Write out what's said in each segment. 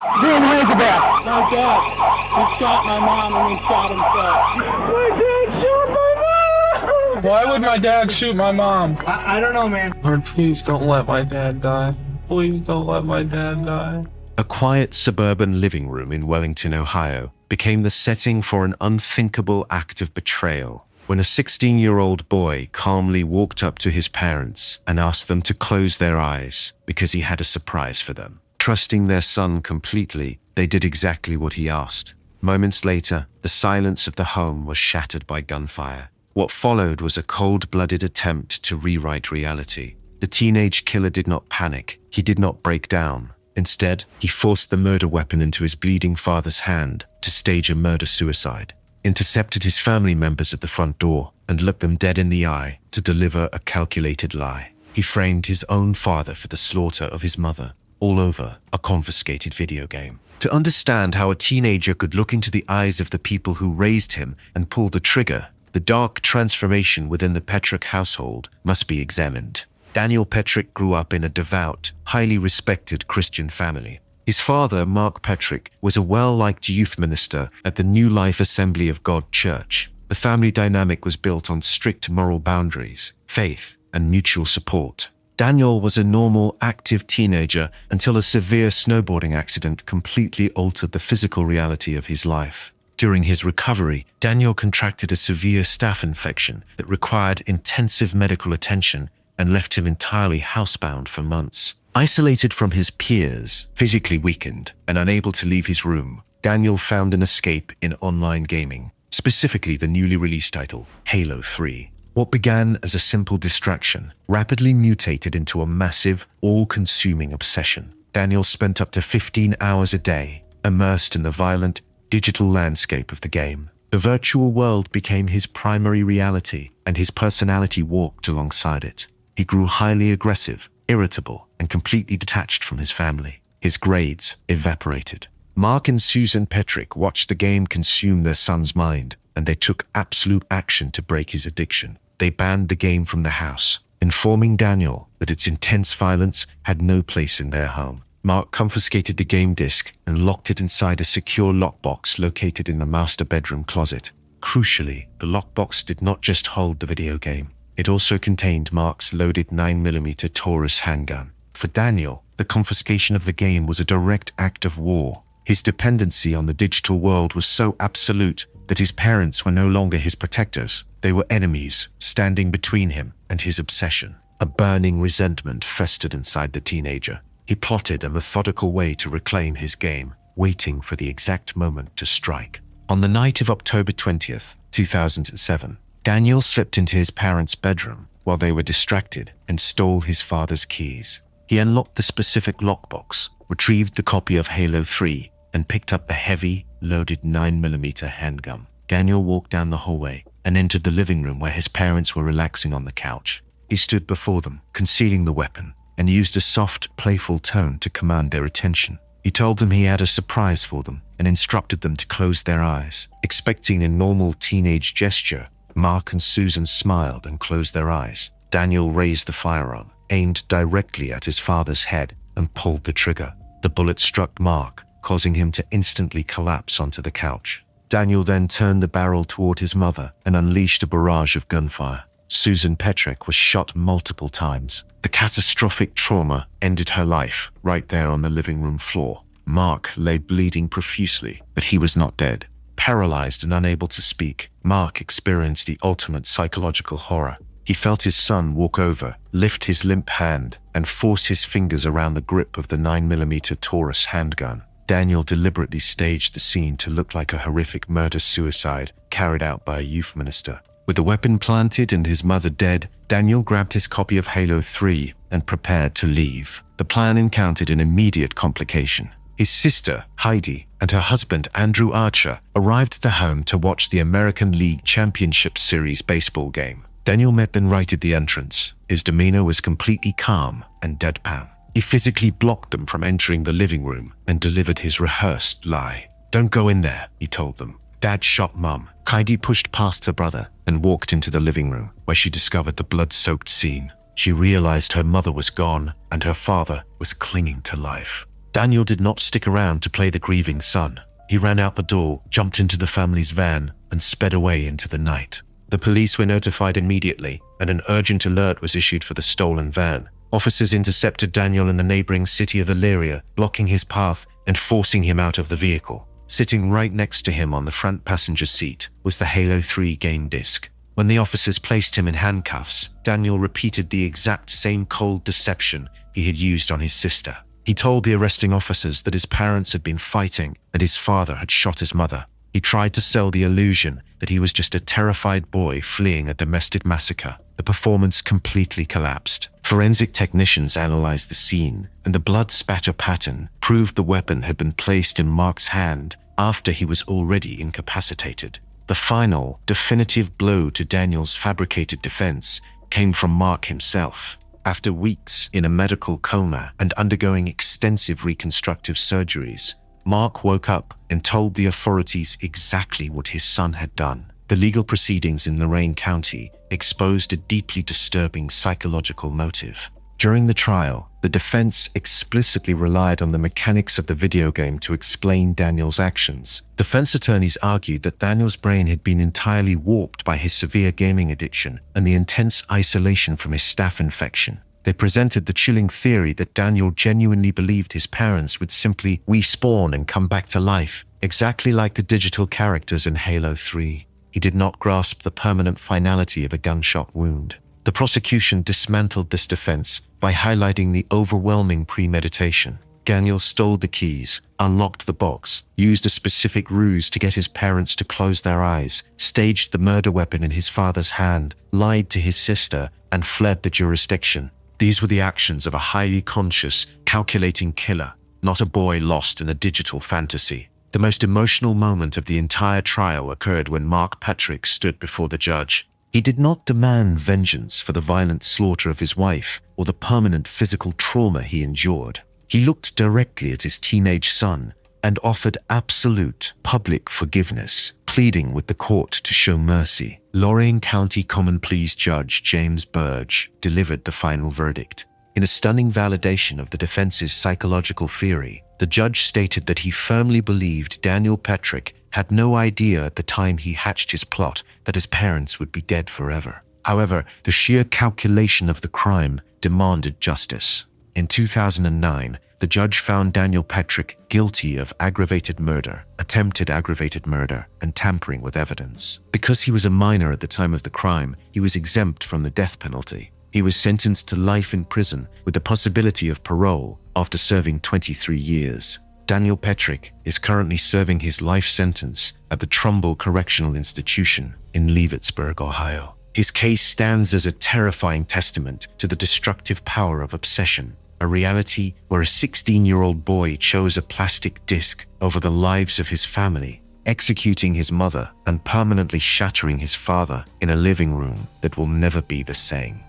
Being Elizabeth. My dad. He shot my mom and he shot himself. My dad shot my mom! Why would my dad shoot my mom? I don't know, man. Lord, please don't let my dad die. Please don't let my dad die. A quiet suburban living room in Wellington, Ohio, became the setting for an unthinkable act of betrayal when a 16-year-old boy calmly walked up to his parents and asked them to close their eyes because he had a surprise for them. Trusting their son completely, they did exactly what he asked. Moments later, the silence of the home was shattered by gunfire. What followed was a cold-blooded attempt to rewrite reality. The teenage killer did not panic. He did not break down. Instead, he forced the murder weapon into his bleeding father's hand to stage a murder-suicide, intercepted his family members at the front door, and looked them dead in the eye to deliver a calculated lie. He framed his own father for the slaughter of his mother, all over a confiscated video game. To understand how a teenager could look into the eyes of the people who raised him and pull the trigger, the dark transformation within the Petric household must be examined. Daniel Petric grew up in a devout, highly respected Christian family. His father, Mark Petric, was a well-liked youth minister at the New Life Assembly of God Church. The family dynamic was built on strict moral boundaries, faith, and mutual support. Daniel was a normal, active teenager until a severe snowboarding accident completely altered the physical reality of his life. During his recovery, Daniel contracted a severe staph infection that required intensive medical attention and left him entirely housebound for months. Isolated from his peers, physically weakened, and unable to leave his room, Daniel found an escape in online gaming, specifically the newly released title, Halo 3. What began as a simple distraction rapidly mutated into a massive, all-consuming obsession. Daniel spent up to 15 hours a day, immersed in the violent, digital landscape of the game. The virtual world became his primary reality, and his personality walked alongside it. He grew highly aggressive, irritable, and completely detached from his family. His grades evaporated. Mark and Susan Petric watched the game consume their son's mind, and they took absolute action to break his addiction. They banned the game from the house, informing Daniel that its intense violence had no place in their home. Mark confiscated the game disc and locked it inside a secure lockbox located in the master bedroom closet. Crucially, the lockbox did not just hold the video game. It also contained Mark's loaded 9mm Taurus handgun. For Daniel, the confiscation of the game was a direct act of war. His dependency on the digital world was so absolute that his parents were no longer his protectors. They were enemies, standing between him and his obsession. A burning resentment festered inside the teenager. He plotted a methodical way to reclaim his game, waiting for the exact moment to strike. On the night of October 20th, 2007, Daniel slipped into his parents' bedroom while they were distracted and stole his father's keys. He unlocked the specific lockbox, retrieved the copy of Halo 3, and picked up the heavy, loaded 9mm handgun. Daniel walked down the hallway and entered the living room where his parents were relaxing on the couch. He stood before them, concealing the weapon, and used a soft, playful tone to command their attention. He told them he had a surprise for them and instructed them to close their eyes. Expecting a normal teenage gesture, Mark and Susan smiled and closed their eyes. Daniel raised the firearm, aimed directly at his father's head, and pulled the trigger. The bullet struck Mark, causing him to instantly collapse onto the couch. Daniel then turned the barrel toward his mother and unleashed a barrage of gunfire. Susan Petric was shot multiple times. The catastrophic trauma ended her life right there on the living room floor. Mark lay bleeding profusely, but he was not dead. Paralyzed and unable to speak, Mark experienced the ultimate psychological horror. He felt his son walk over, lift his limp hand, and force his fingers around the grip of the 9mm Taurus handgun. Daniel deliberately staged the scene to look like a horrific murder-suicide carried out by a youth minister. With the weapon planted and his mother dead, Daniel grabbed his copy of Halo 3 and prepared to leave. The plan encountered an immediate complication. His sister, Heidi, and her husband, Andrew Archer, arrived at the home to watch the American League Championship Series baseball game. Daniel met them right at the entrance. His demeanor was completely calm and deadpan. He physically blocked them from entering the living room and delivered his rehearsed lie. "Don't go in there," he told them. "Dad shot Mom." Heidi pushed past her brother and walked into the living room, where she discovered the blood-soaked scene. She realized her mother was gone and her father was clinging to life. Daniel did not stick around to play the grieving son. He ran out the door, jumped into the family's van, and sped away into the night. The police were notified immediately, and an urgent alert was issued for the stolen van. Officers intercepted Daniel in the neighboring city of Illyria, blocking his path and forcing him out of the vehicle. Sitting right next to him on the front passenger seat was the Halo 3 game disc. When the officers placed him in handcuffs, Daniel repeated the exact same cold deception he had used on his sister. He told the arresting officers that his parents had been fighting and his father had shot his mother. He tried to sell the illusion that he was just a terrified boy fleeing a domestic massacre. The performance completely collapsed. Forensic technicians analyzed the scene, and the blood spatter pattern proved the weapon had been placed in Mark's hand after he was already incapacitated. The final, definitive blow to Daniel's fabricated defense came from Mark himself. After weeks in a medical coma and undergoing extensive reconstructive surgeries, Mark woke up and told the authorities exactly what his son had done. The legal proceedings in Lorain County exposed a deeply disturbing psychological motive. During the trial, the defense explicitly relied on the mechanics of the video game to explain Daniel's actions. Defense attorneys argued that Daniel's brain had been entirely warped by his severe gaming addiction and the intense isolation from his staph infection. They presented the chilling theory that Daniel genuinely believed his parents would simply respawn and come back to life, exactly like the digital characters in Halo 3. He did not grasp the permanent finality of a gunshot wound. The prosecution dismantled this defense by highlighting the overwhelming premeditation. Daniel stole the keys, unlocked the box, used a specific ruse to get his parents to close their eyes, staged the murder weapon in his father's hand, lied to his sister, and fled the jurisdiction. These were the actions of a highly conscious, calculating killer, not a boy lost in a digital fantasy. The most emotional moment of the entire trial occurred when Mark Petric stood before the judge. He did not demand vengeance for the violent slaughter of his wife or the permanent physical trauma he endured. He looked directly at his teenage son and offered absolute public forgiveness, pleading with the court to show mercy. Lorain County Common Pleas Judge James Burge delivered the final verdict. In a stunning validation of the defense's psychological theory, the judge stated that he firmly believed Daniel Petric had no idea at the time he hatched his plot that his parents would be dead forever. However, the sheer calculation of the crime demanded justice. In 2009, the judge found Daniel Petric guilty of aggravated murder, attempted aggravated murder, and tampering with evidence. Because he was a minor at the time of the crime, he was exempt from the death penalty. He was sentenced to life in prison with the possibility of parole after serving 23 years. Daniel Petric is currently serving his life sentence at the Trumbull Correctional Institution in Leavittsburg, Ohio. His case stands as a terrifying testament to the destructive power of obsession, a reality where a 16-year-old boy chose a plastic disc over the lives of his family, executing his mother and permanently shattering his father in a living room that will never be the same.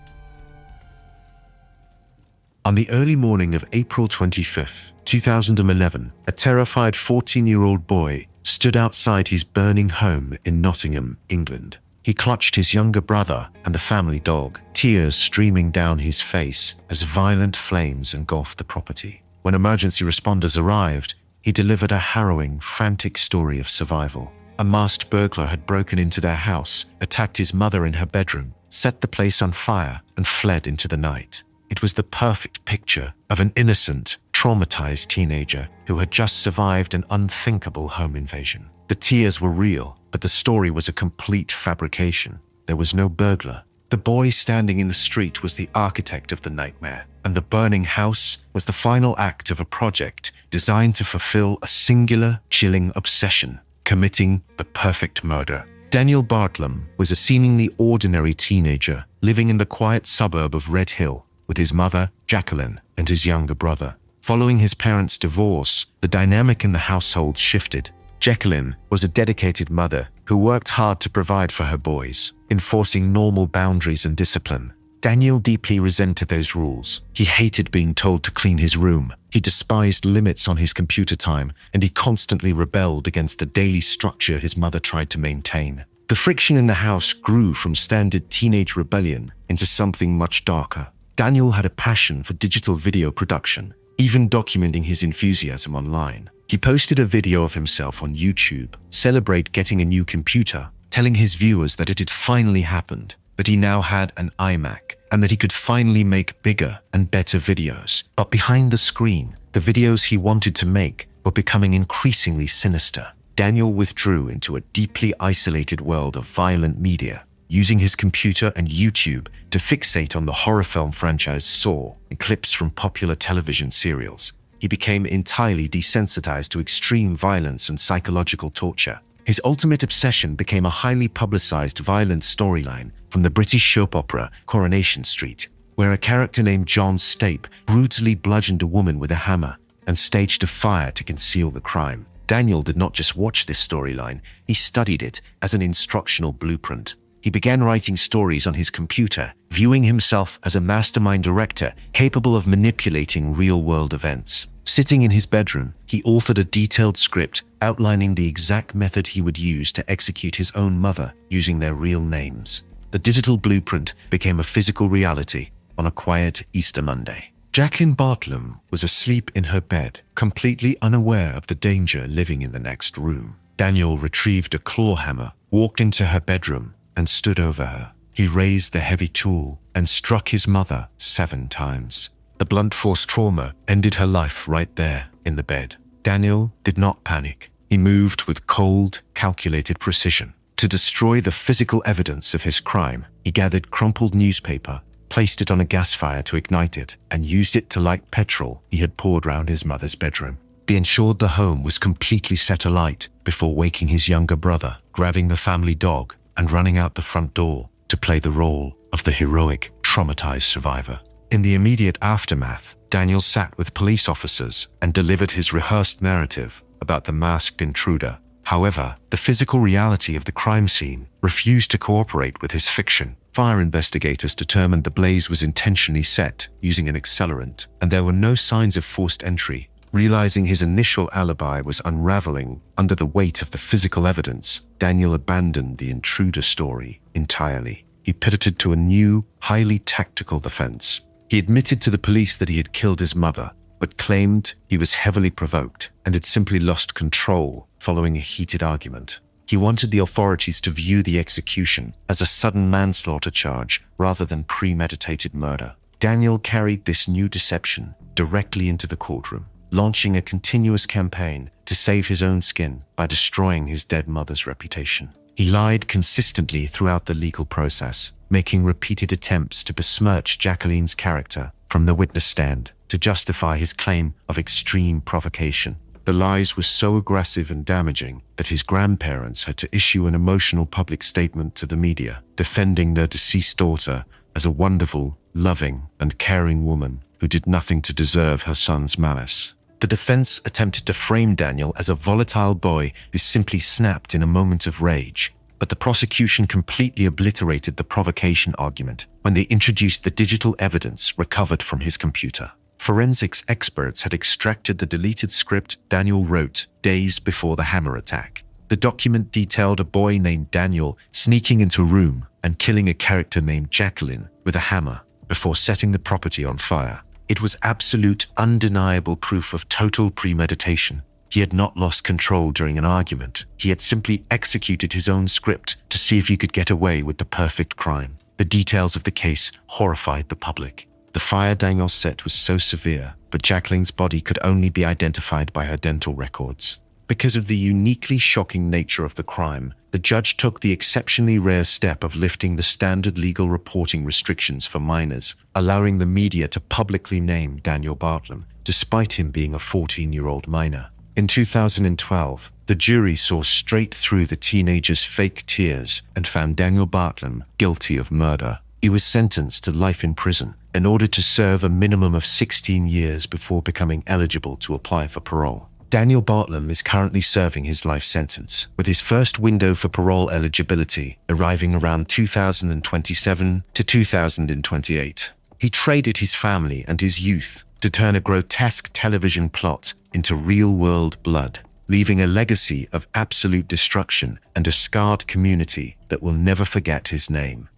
On the early morning of April 25, 2011, a terrified 14-year-old boy stood outside his burning home in Nottingham, England. He clutched his younger brother and the family dog, tears streaming down his face as violent flames engulfed the property. When emergency responders arrived, he delivered a harrowing, frantic story of survival. A masked burglar had broken into their house, attacked his mother in her bedroom, set the place on fire, and fled into the night. It was the perfect picture of an innocent, traumatized teenager who had just survived an unthinkable home invasion. The tears were real, but the story was a complete fabrication. There was no burglar. The boy standing in the street was the architect of the nightmare, and the burning house was the final act of a project designed to fulfill a singular, chilling obsession, committing the perfect murder. Daniel Bartlam was a seemingly ordinary teenager living in the quiet suburb of Red Hill with his mother, Jacqueline, and his younger brother. Following his parents' divorce, the dynamic in the household shifted. Jacqueline was a dedicated mother who worked hard to provide for her boys, enforcing normal boundaries and discipline. Daniel deeply resented those rules. He hated being told to clean his room. He despised limits on his computer time, and he constantly rebelled against the daily structure his mother tried to maintain. The friction in the house grew from standard teenage rebellion into something much darker. Daniel had a passion for digital video production. even documenting his enthusiasm online. He posted a video of himself on YouTube, celebrate getting a new computer, telling his viewers that it had finally happened, that he now had an iMac, and that he could finally make bigger and better videos. But behind the screen, the videos he wanted to make were becoming increasingly sinister. Daniel withdrew into a deeply isolated world of violent media, using his computer and YouTube to fixate on the horror film franchise Saw and clips from popular television serials. He became entirely desensitized to extreme violence and psychological torture. His ultimate obsession became a highly publicized violent storyline from the British soap opera Coronation Street, where a character named John Stape brutally bludgeoned a woman with a hammer and staged a fire to conceal the crime. Daniel did not just watch this storyline, he studied it as an instructional blueprint. He began writing stories on his computer, viewing himself as a mastermind director capable of manipulating real-world events. Sitting in his bedroom, he authored a detailed script outlining the exact method he would use to execute his own mother using their real names. The digital blueprint became a physical reality on a quiet Easter Monday. Jacqueline Bartlam was asleep in her bed, completely unaware of the danger living in the next room. Daniel retrieved a claw hammer, walked into her bedroom, and stood over her. He raised the heavy tool and struck his mother 7 times. The blunt force trauma ended her life right there in the bed. Daniel did not panic. He moved with cold, calculated precision. To destroy the physical evidence of his crime, he gathered crumpled newspaper, placed it on a gas fire to ignite it, and used it to light petrol he had poured round his mother's bedroom. He ensured the home was completely set alight before waking his younger brother, grabbing the family dog, and running out the front door to play the role of the heroic, traumatized survivor. In the immediate aftermath, Daniel sat with police officers and delivered his rehearsed narrative about the masked intruder. However, the physical reality of the crime scene refused to cooperate with his fiction. Fire investigators determined the blaze was intentionally set using an accelerant, and there were no signs of forced entry. Realizing his initial alibi was unraveling under the weight of the physical evidence, Daniel abandoned the intruder story entirely. He pivoted to a new, highly tactical defense. He admitted to the police that he had killed his mother, but claimed he was heavily provoked and had simply lost control following a heated argument. He wanted the authorities to view the execution as a sudden manslaughter charge rather than premeditated murder. Daniel carried this new deception directly into the courtroom, launching a continuous campaign to save his own skin by destroying his dead mother's reputation. He lied consistently throughout the legal process, making repeated attempts to besmirch Jacqueline's character from the witness stand to justify his claim of extreme provocation. The lies were so aggressive and damaging that his grandparents had to issue an emotional public statement to the media, defending their deceased daughter as a wonderful, loving, and caring woman who did nothing to deserve her son's malice. The defense attempted to frame Daniel as a volatile boy who simply snapped in a moment of rage, but the prosecution completely obliterated the provocation argument when they introduced the digital evidence recovered from his computer. Forensics experts had extracted the deleted script Daniel wrote days before the hammer attack. The document detailed a boy named Daniel sneaking into a room and killing a character named Jacqueline with a hammer before setting the property on fire. It was absolute, undeniable proof of total premeditation. He had not lost control during an argument. He had simply executed his own script to see if he could get away with the perfect crime. The details of the case horrified the public. The fire Daniel set was so severe, but Jacqueline's body could only be identified by her dental records. Because of the uniquely shocking nature of the crime, the judge took the exceptionally rare step of lifting the standard legal reporting restrictions for minors, allowing the media to publicly name Daniel Bartlam, despite him being a 14-year-old minor. In 2012, the jury saw straight through the teenager's fake tears and found Daniel Bartlam guilty of murder. He was sentenced to life in prison in order to serve a minimum of 16 years before becoming eligible to apply for parole. Daniel Bartlam is currently serving his life sentence, with his first window for parole eligibility arriving around 2027 to 2028. He traded his family and his youth to turn a grotesque television plot into real-world blood, leaving a legacy of absolute destruction and a scarred community that will never forget his name.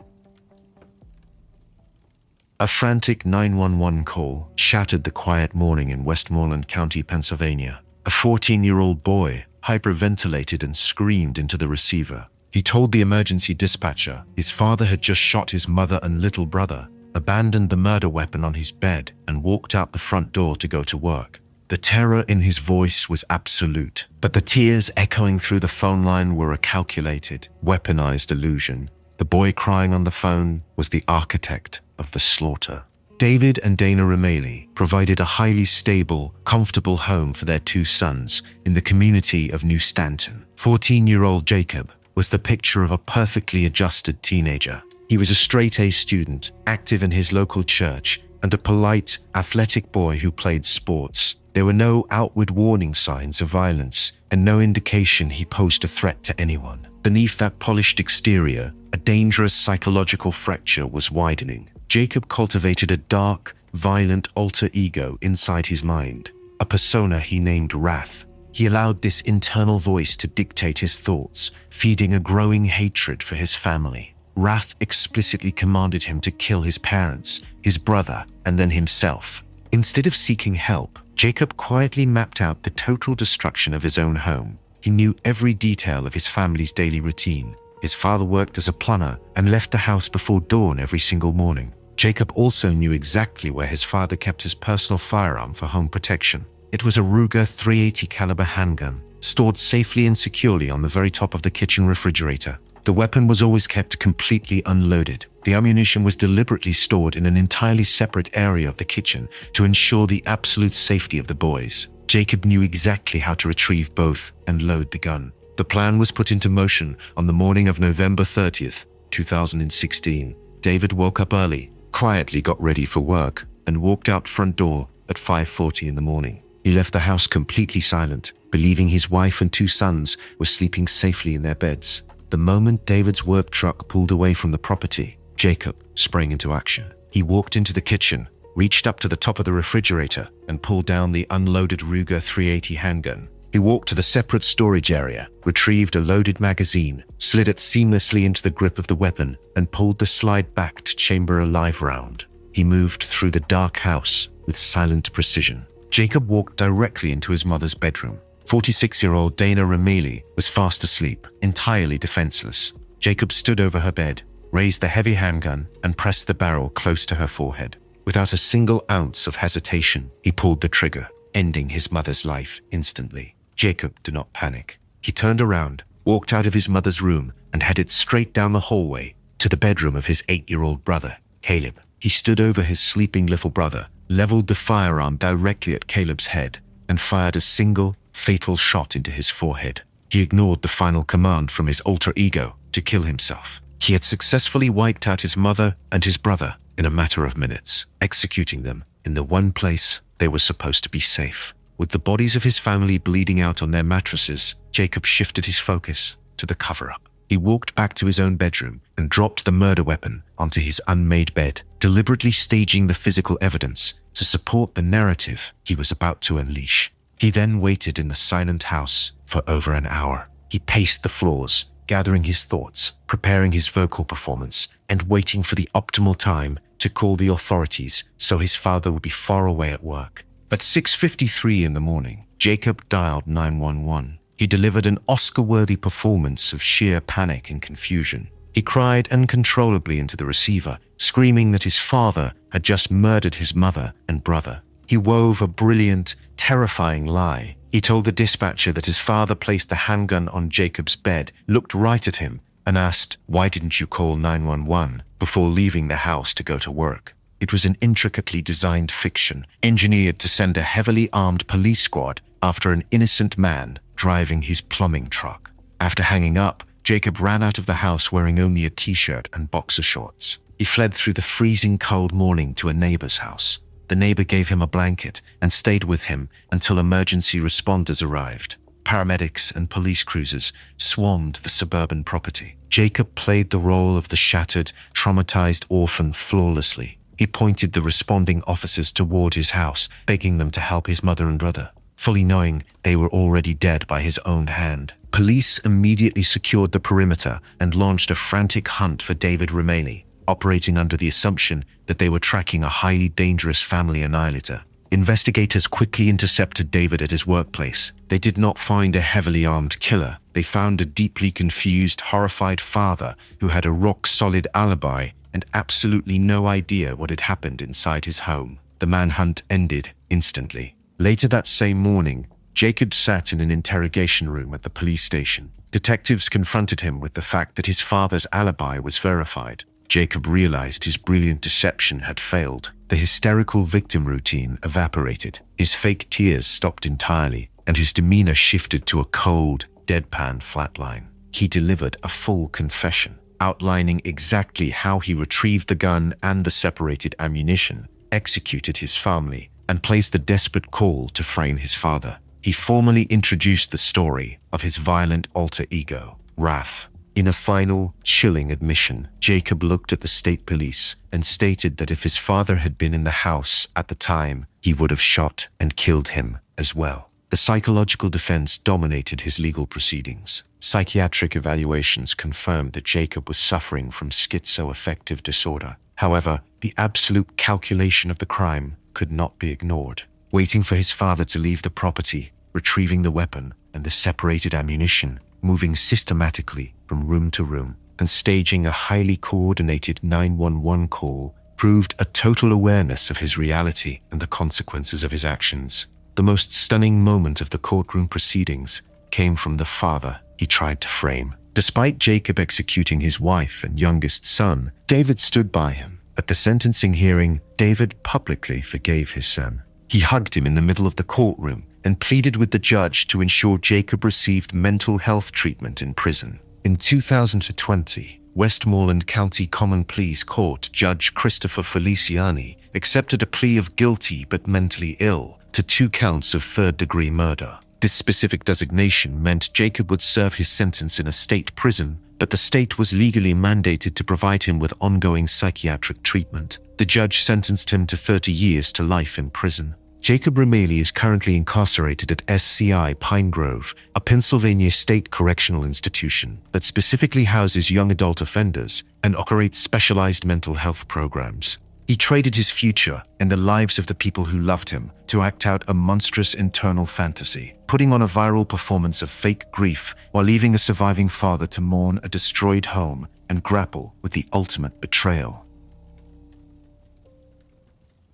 A frantic 911 call shattered the quiet morning in Westmoreland County, Pennsylvania. A 14-year-old boy hyperventilated and screamed into the receiver. He told the emergency dispatcher his father had just shot his mother and little brother, abandoned the murder weapon on his bed, and walked out the front door to go to work. The terror in his voice was absolute, but the tears echoing through the phone line were a calculated, weaponized illusion. The boy crying on the phone was the architect of the slaughter. David and Dana Remeli provided a highly stable, comfortable home for their two sons in the community of New Stanton. 14-year-old Jacob was the picture of a perfectly adjusted teenager. He was a straight-A student, active in his local church, and a polite, athletic boy who played sports. There were no outward warning signs of violence, and no indication he posed a threat to anyone. Beneath that polished exterior, a dangerous psychological fracture was widening. Jacob cultivated a dark, violent alter ego inside his mind, a persona he named Wrath. He allowed this internal voice to dictate his thoughts, feeding a growing hatred for his family. Wrath explicitly commanded him to kill his parents, his brother, and then himself. Instead of seeking help, Jacob quietly mapped out the total destruction of his own home. He knew every detail of his family's daily routine. His father worked as a plumber and left the house before dawn every single morning. Jacob also knew exactly where his father kept his personal firearm for home protection. It was a Ruger .380 caliber handgun, stored safely and securely on the very top of the kitchen refrigerator. The weapon was always kept completely unloaded. The ammunition was deliberately stored in an entirely separate area of the kitchen to ensure the absolute safety of the boys. Jacob knew exactly how to retrieve both and load the gun. The plan was put into motion on the morning of November 30th, 2016. David woke up early, quietly got ready for work, and walked out front door at 5:40 in the morning. He left the house completely silent, believing his wife and two sons were sleeping safely in their beds. The moment David's work truck pulled away from the property, Jacob sprang into action. He walked into the kitchen, reached up to the top of the refrigerator, and pulled down the unloaded Ruger .380 handgun. He walked to the separate storage area, retrieved a loaded magazine, slid it seamlessly into the grip of the weapon, and pulled the slide back to chamber a live round. He moved through the dark house with silent precision. Jacob walked directly into his mother's bedroom. 46-year-old Dana Remeli was fast asleep, entirely defenseless. Jacob stood over her bed, raised the heavy handgun, and pressed the barrel close to her forehead. Without a single ounce of hesitation, he pulled the trigger, ending his mother's life instantly. Jacob did not panic. He turned around, walked out of his mother's room, and headed straight down the hallway to the bedroom of his 8-year-old brother, Caleb. He stood over his sleeping little brother, leveled the firearm directly at Caleb's head, and fired a single, fatal shot into his forehead. He ignored the final command from his alter ego to kill himself. He had successfully wiped out his mother and his brother in a matter of minutes, executing them in the one place they were supposed to be safe. With the bodies of his family bleeding out on their mattresses, Jacob shifted his focus to the cover-up. He walked back to his own bedroom and dropped the murder weapon onto his unmade bed, deliberately staging the physical evidence to support the narrative he was about to unleash. He then waited in the silent house for over an hour. He paced the floors, gathering his thoughts, preparing his vocal performance, and waiting for the optimal time to call the authorities so his father would be far away at work. At 6:53 in the morning, Jacob dialed 911. He delivered an Oscar-worthy performance of sheer panic and confusion. He cried uncontrollably into the receiver, screaming that his father had just murdered his mother and brother. He wove a brilliant, terrifying lie. He told the dispatcher that his father placed the handgun on Jacob's bed, looked right at him, and asked, "Why didn't you call 911 before leaving the house to go to work?" It was an intricately designed fiction, engineered to send a heavily armed police squad after an innocent man driving his plumbing truck. After hanging up, Jacob ran out of the house wearing only a t-shirt and boxer shorts. He fled through the freezing cold morning to a neighbor's house. The neighbor gave him a blanket and stayed with him until emergency responders arrived. Paramedics and police cruisers swarmed the suburban property. Jacob played the role of the shattered, traumatized orphan flawlessly. He pointed the responding officers toward his house, begging them to help his mother and brother, fully knowing they were already dead by his own hand. Police immediately secured the perimeter and launched a frantic hunt for David Remeli. operating under the assumption that they were tracking a highly dangerous family annihilator. Investigators quickly intercepted David at his workplace. They did not find a heavily armed killer. They found a deeply confused, horrified father who had a rock-solid alibi and absolutely no idea what had happened inside his home. The manhunt ended instantly. Later that same morning, Jacob sat in an interrogation room at the police station. Detectives confronted him with the fact that his father's alibi was verified. Jacob realized his brilliant deception had failed. The hysterical victim routine evaporated. His fake tears stopped entirely, and his demeanor shifted to a cold, deadpan flatline. He delivered a full confession, outlining exactly how he retrieved the gun and the separated ammunition, executed his family, and placed the desperate call to frame his father. He formally introduced the story of his violent alter ego, Wrath. In a final, chilling admission, Jacob looked at the state police and stated that if his father had been in the house at the time, he would have shot and killed him as well. The psychological defense dominated his legal proceedings. Psychiatric evaluations confirmed that Jacob was suffering from schizoaffective disorder. However, the absolute calculation of the crime could not be ignored. Waiting for his father to leave the property, retrieving the weapon and the separated ammunition, moving systematically from room to room, and staging a highly coordinated 911 call proved a total awareness of his reality and the consequences of his actions. The most stunning moment of the courtroom proceedings came from the father he tried to frame. Despite Jacob executing his wife and youngest son, David stood by him. At the sentencing hearing, David publicly forgave his son. He hugged him in the middle of the courtroom and pleaded with the judge to ensure Jacob received mental health treatment in prison. In 2020, Westmoreland County Common Pleas Court Judge Christopher Feliciani accepted a plea of guilty but mentally ill to 2 counts of third-degree murder. This specific designation meant Jacob would serve his sentence in a state prison, but the state was legally mandated to provide him with ongoing psychiatric treatment. The judge sentenced him to 30 years to life in prison. Jacob Remaley is currently incarcerated at SCI Pine Grove, a Pennsylvania state correctional institution that specifically houses young adult offenders and operates specialized mental health programs. He traded his future and the lives of the people who loved him to act out a monstrous internal fantasy, putting on a viral performance of fake grief while leaving a surviving father to mourn a destroyed home and grapple with the ultimate betrayal.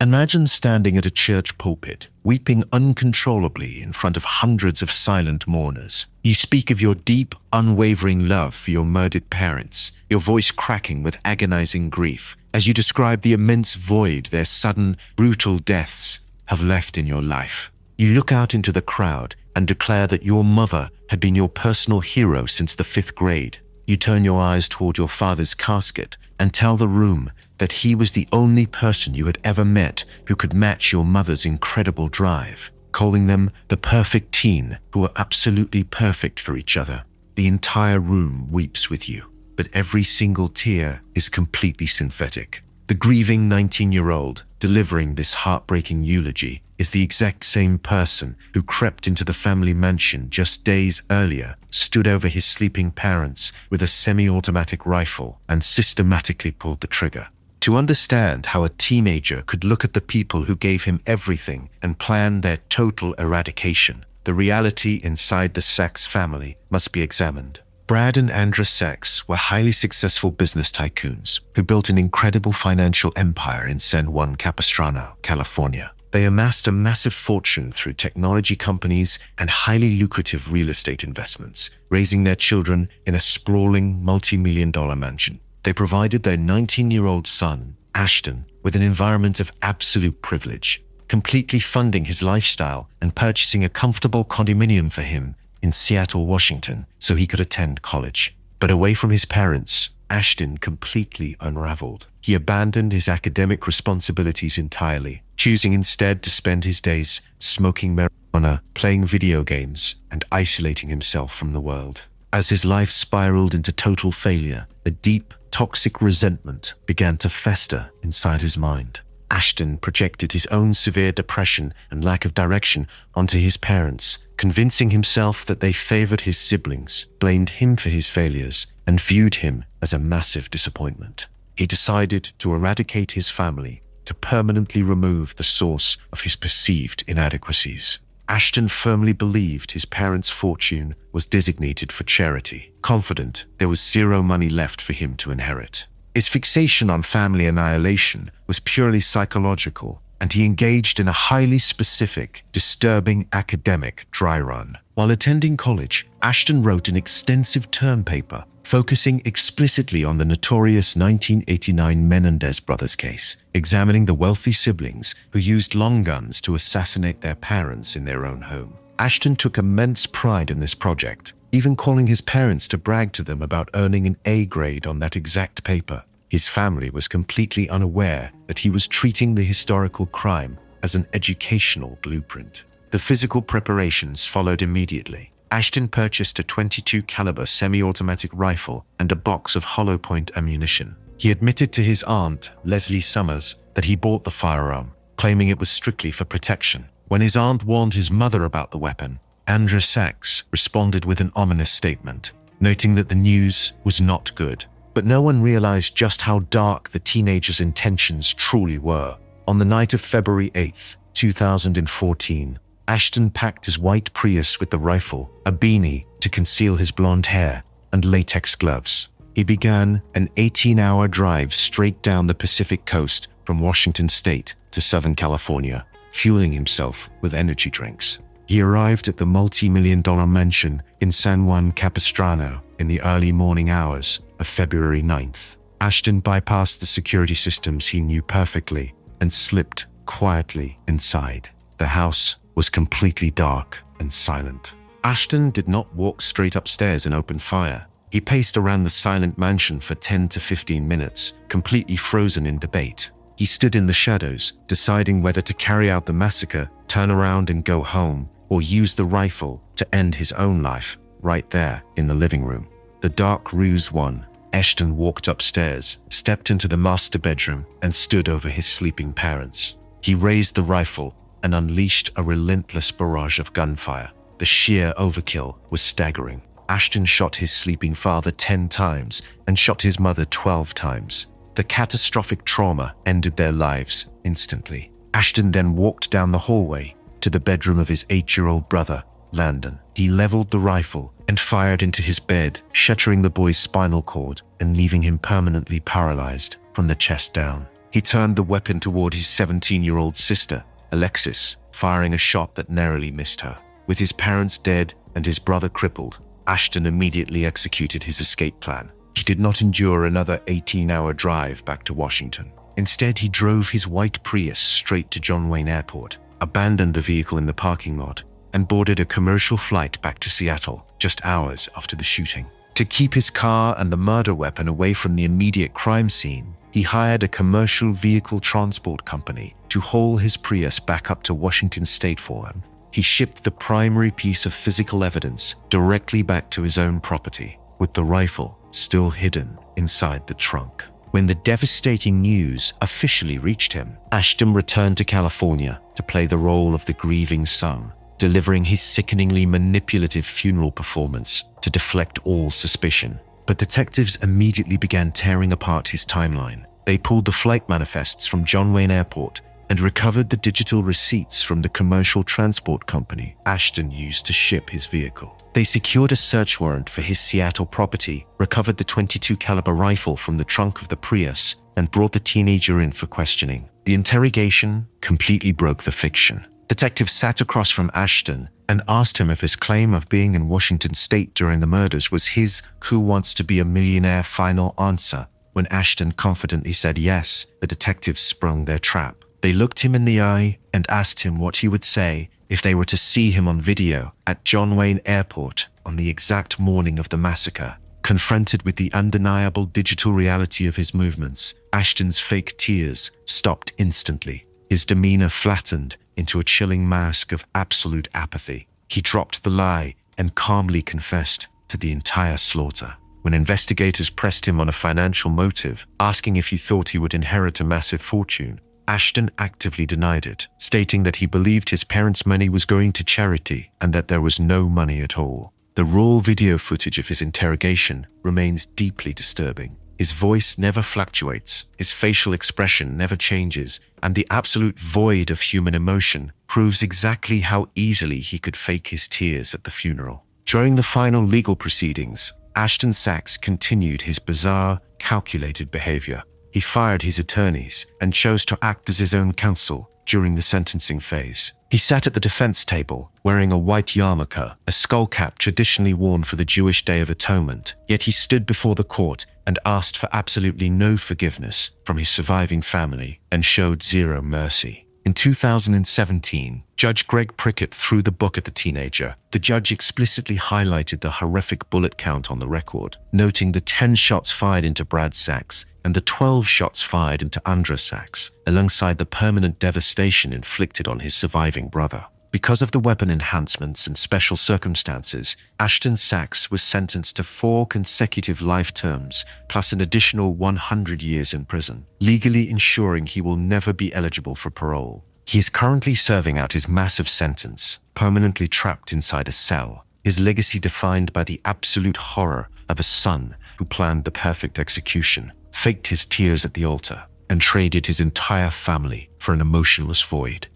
Imagine standing at a church pulpit, weeping uncontrollably in front of hundreds of silent mourners. You speak of your deep, unwavering love for your murdered parents, your voice cracking with agonizing grief, as you describe the immense void their sudden, brutal deaths have left in your life. You look out into the crowd and declare that your mother had been your personal hero since the 5th grade. You turn your eyes toward your father's casket and tell the room that he was the only person you had ever met who could match your mother's incredible drive, calling them the perfect teen who were absolutely perfect for each other. The entire room weeps with you, but every single tear is completely synthetic. The grieving 19-year-old delivering this heartbreaking eulogy is the exact same person who crept into the family mansion just days earlier, stood over his sleeping parents with a semi-automatic rifle, and systematically pulled the trigger. To understand how a teenager could look at the people who gave him everything and plan their total eradication, the reality inside the Sachs family must be examined. Brad and Andra Sachs were highly successful business tycoons who built an incredible financial empire in San Juan Capistrano, California. They amassed a massive fortune through technology companies and highly lucrative real estate investments, raising their children in a sprawling multi-million-dollar mansion. They provided their 19-year-old son, Ashton, with an environment of absolute privilege, completely funding his lifestyle and purchasing a comfortable condominium for him in Seattle, Washington, so he could attend college. But away from his parents, Ashton completely unraveled. He abandoned his academic responsibilities entirely, choosing instead to spend his days smoking marijuana, playing video games, and isolating himself from the world. As his life spiraled into total failure, a deep, toxic resentment began to fester inside his mind. Ashton projected his own severe depression and lack of direction onto his parents, convincing himself that they favored his siblings, blamed him for his failures, and viewed him as a massive disappointment. He decided to eradicate his family, to permanently remove the source of his perceived inadequacies. Ashton firmly believed his parents' fortune was designated for charity, confident there was zero money left for him to inherit. His fixation on family annihilation was purely psychological, and he engaged in a highly specific, disturbing academic dry run. While attending college, Ashton wrote an extensive term paper focusing explicitly on the notorious 1989 Menendez brothers case, examining the wealthy siblings who used long guns to assassinate their parents in their own home. Ashton took immense pride in this project, even calling his parents to brag to them about earning an A grade on that exact paper. His family was completely unaware that he was treating the historical crime as an educational blueprint. The physical preparations followed immediately. Ashton purchased a .22 caliber semi-automatic rifle and a box of hollow-point ammunition. He admitted to his aunt, Leslie Summers, that he bought the firearm, claiming it was strictly for protection. When his aunt warned his mother about the weapon, Sachs responded with an ominous statement, noting that the news was not good. But no one realized just how dark the teenager's intentions truly were. On the night of February 8, 2014, Ashton packed his white Prius with the rifle, a beanie to conceal his blonde hair, and latex gloves. He began an 18-hour drive straight down the Pacific coast from Washington State to Southern California, fueling himself with energy drinks. He arrived at the multi-million-dollar mansion in San Juan Capistrano in the early morning hours of February 9th. Ashton bypassed the security systems he knew perfectly and slipped quietly inside. The house was completely dark and silent. Ashton did not walk straight upstairs and open fire. He paced around the silent mansion for 10 to 15 minutes, completely frozen in debate. He stood in the shadows, deciding whether to carry out the massacre, turn around and go home, or use the rifle to end his own life right there in the living room. The dark ruse won. Ashton walked upstairs, stepped into the master bedroom, and stood over his sleeping parents. He raised the rifle and unleashed a relentless barrage of gunfire. The sheer overkill was staggering. Ashton shot his sleeping father 10 times and shot his mother 12 times. The catastrophic trauma ended their lives instantly. Ashton then walked down the hallway to the bedroom of his 8-year-old brother, Landon. He leveled the rifle and fired into his bed, shattering the boy's spinal cord and leaving him permanently paralyzed from the chest down. He turned the weapon toward his 17-year-old sister, Alexis, firing a shot that narrowly missed her. With his parents dead and his brother crippled, Ashton immediately executed his escape plan. He did not endure another 18-hour drive back to Washington. Instead, he drove his white Prius straight to John Wayne Airport, abandoned the vehicle in the parking lot, and boarded a commercial flight back to Seattle just hours after the shooting. To keep his car and the murder weapon away from the immediate crime scene, he hired a commercial vehicle transport company to haul his Prius back up to Washington State for him. He shipped the primary piece of physical evidence directly back to his own property, with the rifle still hidden inside the trunk. When the devastating news officially reached him, Ashton returned to California to play the role of the grieving son, delivering his sickeningly manipulative funeral performance to deflect all suspicion. But detectives immediately began tearing apart his timeline. They pulled the flight manifests from John Wayne Airport and recovered the digital receipts from the commercial transport company Ashton used to ship his vehicle. They secured a search warrant for his Seattle property, recovered the .22 caliber rifle from the trunk of the Prius, and brought the teenager in for questioning. The interrogation completely broke the fiction. Detectives sat across from Ashton and asked him if his claim of being in Washington State during the murders was his "who wants to be a millionaire" final answer. When Ashton confidently said yes, the detectives sprung their trap. They looked him in the eye and asked him what he would say if they were to see him on video at John Wayne Airport on the exact morning of the massacre. Confronted with the undeniable digital reality of his movements, Ashton's fake tears stopped instantly. His demeanor flattened into a chilling mask of absolute apathy. He dropped the lie and calmly confessed to the entire slaughter. When investigators pressed him on a financial motive, asking if he thought he would inherit a massive fortune, Ashton actively denied it, stating that he believed his parents' money was going to charity and that there was no money at all. The raw video footage of his interrogation remains deeply disturbing. His voice never fluctuates, his facial expression never changes, and the absolute void of human emotion proves exactly how easily he could fake his tears at the funeral. During the final legal proceedings, Ashton Sachs continued his bizarre, calculated behavior. He fired his attorneys and chose to act as his own counsel during the sentencing phase. He sat at the defense table, wearing a white yarmulke, a skull cap traditionally worn for the Jewish Day of Atonement, yet he stood before the court and asked for absolutely no forgiveness from his surviving family and showed zero mercy. In 2017, Judge Greg Prickett threw the book at the teenager. The judge explicitly highlighted the horrific bullet count on the record, noting the 10 shots fired into Brad Sachs and the 12 shots fired into Andra Sachs, alongside the permanent devastation inflicted on his surviving brother. Because of the weapon enhancements and special circumstances, Ashton Sachs was sentenced to 4 consecutive life terms, plus an additional 100 years in prison, legally ensuring he will never be eligible for parole. He is currently serving out his massive sentence, permanently trapped inside a cell, his legacy defined by the absolute horror of a son who planned the perfect execution, faked his tears at the altar, and traded his entire family for an emotionless void.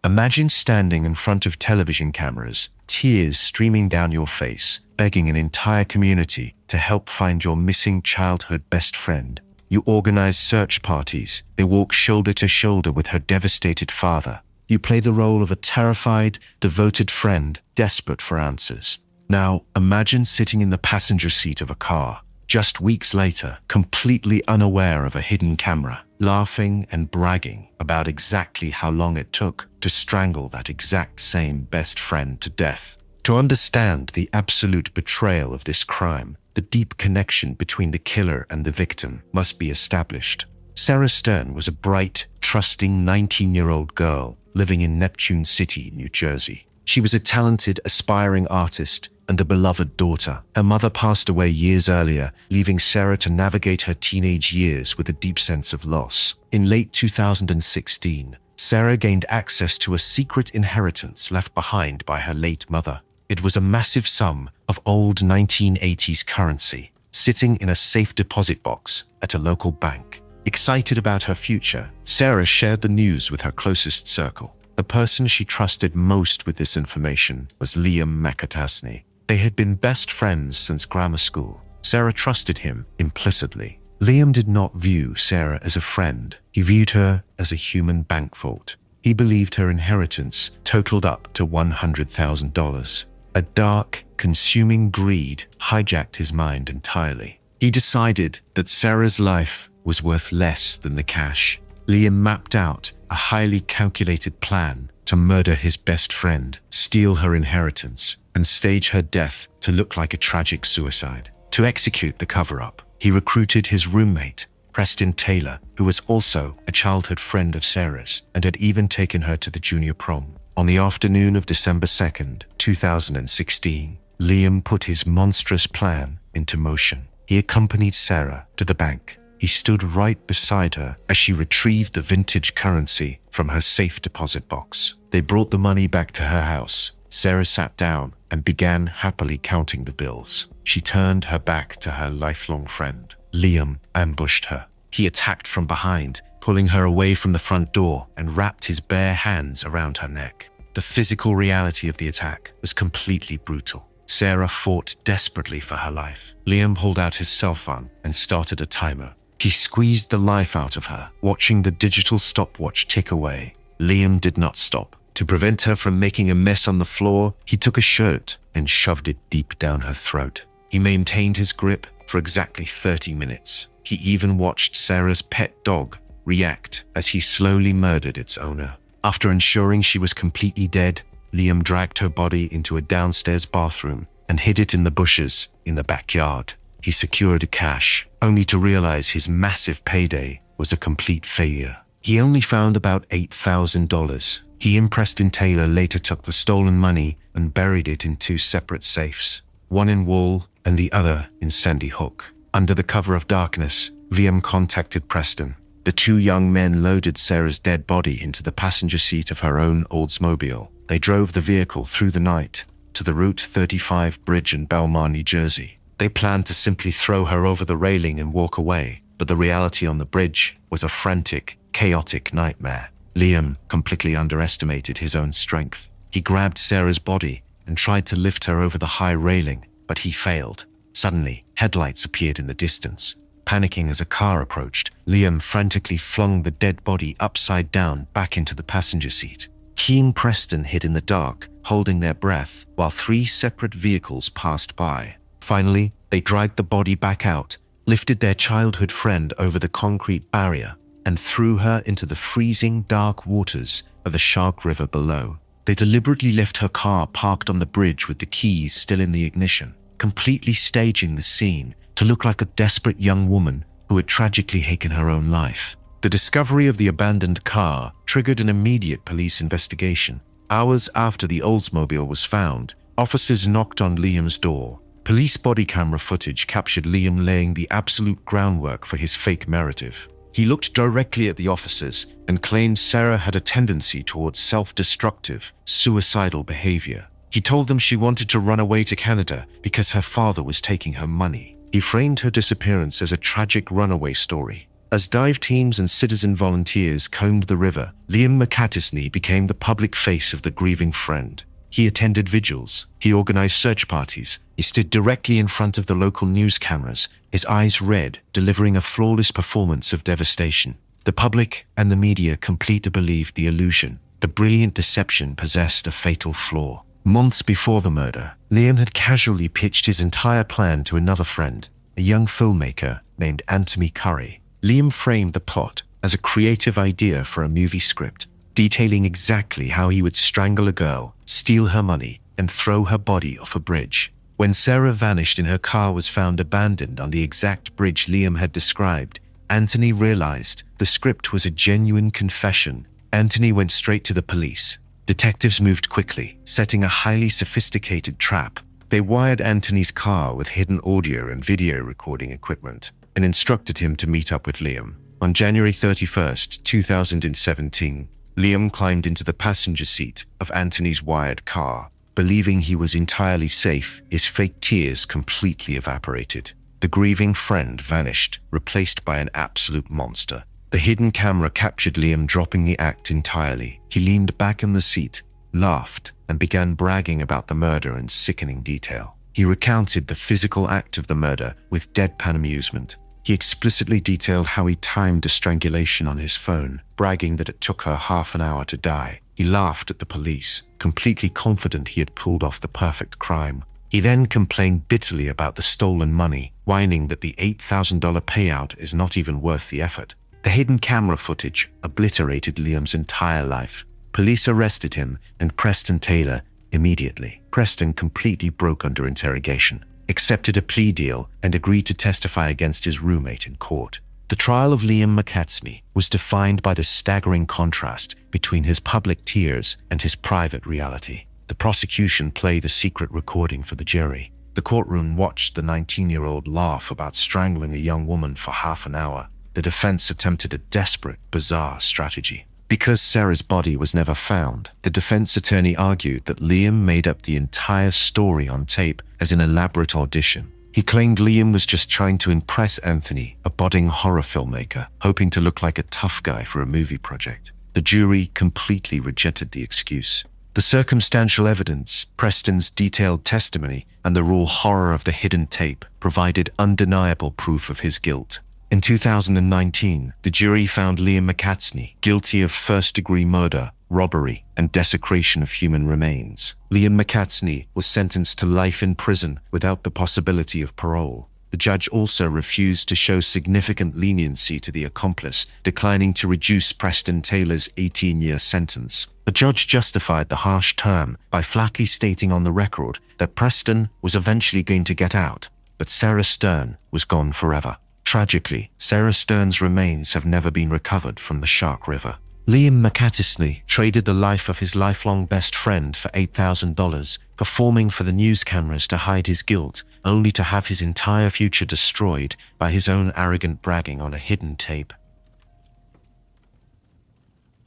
Imagine standing in front of television cameras, tears streaming down your face, begging an entire community to help find your missing childhood best friend. You organize search parties. They walk shoulder to shoulder with her devastated father. You play the role of a terrified, devoted friend, desperate for answers. Now, imagine sitting in the passenger seat of a car, just weeks later, completely unaware of a hidden camera, laughing and bragging about exactly how long it took to strangle that exact same best friend to death. To understand the absolute betrayal of this crime, the deep connection between the killer and the victim must be established. Sarah Stern was a bright, trusting 19-year-old girl living in Neptune City, New Jersey. She was a talented, aspiring artist and a beloved daughter. Her mother passed away years earlier, leaving Sarah to navigate her teenage years with a deep sense of loss. In late 2016, Sarah gained access to a secret inheritance left behind by her late mother. It was a massive sum of old 1980s currency, sitting in a safe deposit box at a local bank. Excited about her future, Sarah shared the news with her closest circle. The person she trusted most with this information was Liam McAtasney. They had been best friends since grammar school. Sarah trusted him implicitly. Liam did not view Sarah as a friend. He viewed her as a human bank vault. He believed her inheritance totaled up to $100,000. A dark, consuming greed hijacked his mind entirely. He decided that Sarah's life was worth less than the cash. Liam mapped out a highly calculated plan to murder his best friend, steal her inheritance, and stage her death to look like a tragic suicide. To execute the cover-up, he recruited his roommate, Preston Taylor, who was also a childhood friend of Sarah's and had even taken her to the junior prom. On the afternoon of December 2nd, 2016, Liam put his monstrous plan into motion. He accompanied Sarah to the bank. He stood right beside her as she retrieved the vintage currency from her safe deposit box. They brought the money back to her house. Sarah sat down and began happily counting the bills. She turned her back to her lifelong friend. Liam ambushed her. He attacked from behind, pulling her away from the front door and wrapped his bare hands around her neck. The physical reality of the attack was completely brutal. Sarah fought desperately for her life. Liam pulled out his cell phone and started a timer. He squeezed the life out of her, watching the digital stopwatch tick away. Liam did not stop. To prevent her from making a mess on the floor, he took a shirt and shoved it deep down her throat. He maintained his grip for exactly 30 minutes. He even watched Sarah's pet dog react as he slowly murdered its owner. After ensuring she was completely dead, Liam dragged her body into a downstairs bathroom and hid it in the bushes in the backyard. He secured cash, only to realize his massive payday was a complete failure. He only found about $8,000. He and Preston Taylor later took the stolen money and buried it in 2 separate safes, one in Wall and the other in Sandy Hook. Under the cover of darkness, Liam contacted Preston. The 2 young men loaded Sarah's dead body into the passenger seat of her own Oldsmobile. They drove the vehicle through the night to the Route 35 bridge in Belmar, New Jersey. They planned to simply throw her over the railing and walk away, but the reality on the bridge was a frantic, chaotic nightmare. Liam completely underestimated his own strength. He grabbed Sarah's body and tried to lift her over the high railing, but he failed. Suddenly, headlights appeared in the distance. Panicking as a car approached, Liam frantically flung the dead body upside down back into the passenger seat. He and Preston hid in the dark, holding their breath, while 3 separate vehicles passed by. Finally, they dragged the body back out, lifted their childhood friend over the concrete barrier, and threw her into the freezing dark waters of the Shark River below. They deliberately left her car parked on the bridge with the keys still in the ignition, completely staging the scene to look like a desperate young woman who had tragically taken her own life. The discovery of the abandoned car triggered an immediate police investigation. Hours after the Oldsmobile was found, officers knocked on Liam's door. Police body camera footage captured Liam laying the absolute groundwork for his fake narrative. He looked directly at the officers and claimed Sarah had a tendency towards self-destructive, suicidal behavior. He told them she wanted to run away to Canada because her father was taking her money. He framed her disappearance as a tragic runaway story. As dive teams and citizen volunteers combed the river, Liam McCattisney became the public face of the grieving friend. He attended vigils. He organized search parties. He stood directly in front of the local news cameras, his eyes red, delivering a flawless performance of devastation. The public and the media completely believed the illusion. The brilliant deception possessed a fatal flaw. Months before the murder, Liam had casually pitched his entire plan to another friend, a young filmmaker named Anthony Curry. Liam framed the plot as a creative idea for a movie script, detailing exactly how he would strangle a girl, steal her money, and throw her body off a bridge. When Sarah vanished and her car was found abandoned on the exact bridge Liam had described, Anthony realized the script was a genuine confession. Anthony went straight to the police. Detectives moved quickly, setting a highly sophisticated trap. They wired Anthony's car with hidden audio and video recording equipment and instructed him to meet up with Liam. On January 31st, 2017, Liam climbed into the passenger seat of Anthony's wired car. Believing he was entirely safe, his fake tears completely evaporated. The grieving friend vanished, replaced by an absolute monster. The hidden camera captured Liam dropping the act entirely. He leaned back in the seat, laughed, and began bragging about the murder in sickening detail. He recounted the physical act of the murder with deadpan amusement. He explicitly detailed how he timed a strangulation on his phone, bragging that it took her half an hour to die. He laughed at the police, completely confident he had pulled off the perfect crime. He then complained bitterly about the stolen money, whining that the $8,000 payout is not even worth the effort. The hidden camera footage obliterated Liam's entire life. Police arrested him and Preston Taylor immediately. Preston completely broke under interrogation, accepted a plea deal, and agreed to testify against his roommate in court. The trial of Liam McCattisney was defined by the staggering contrast between his public tears and his private reality. The prosecution played a secret recording for the jury. The courtroom watched the 19-year-old laugh about strangling a young woman for half an hour. The defense attempted a desperate, bizarre strategy. Because Sarah's body was never found, the defense attorney argued that Liam made up the entire story on tape as an elaborate audition. He claimed Liam was just trying to impress Anthony, a budding horror filmmaker, hoping to look like a tough guy for a movie project. The jury completely rejected the excuse. The circumstantial evidence, Preston's detailed testimony, and the raw horror of the hidden tape provided undeniable proof of his guilt. In 2019, the jury found Liam McCattisney guilty of first-degree murder, robbery, and desecration of human remains. Liam McCattisney was sentenced to life in prison without the possibility of parole. The judge also refused to show significant leniency to the accomplice, declining to reduce Preston Taylor's 18-year sentence. The judge justified the harsh term by flatly stating on the record that Preston was eventually going to get out, but Sarah Stern was gone forever. Tragically, Sarah Stern's remains have never been recovered from the Shark River. Liam McCattisney traded the life of his lifelong best friend for $8,000, performing for the news cameras to hide his guilt, only to have his entire future destroyed by his own arrogant bragging on a hidden tape.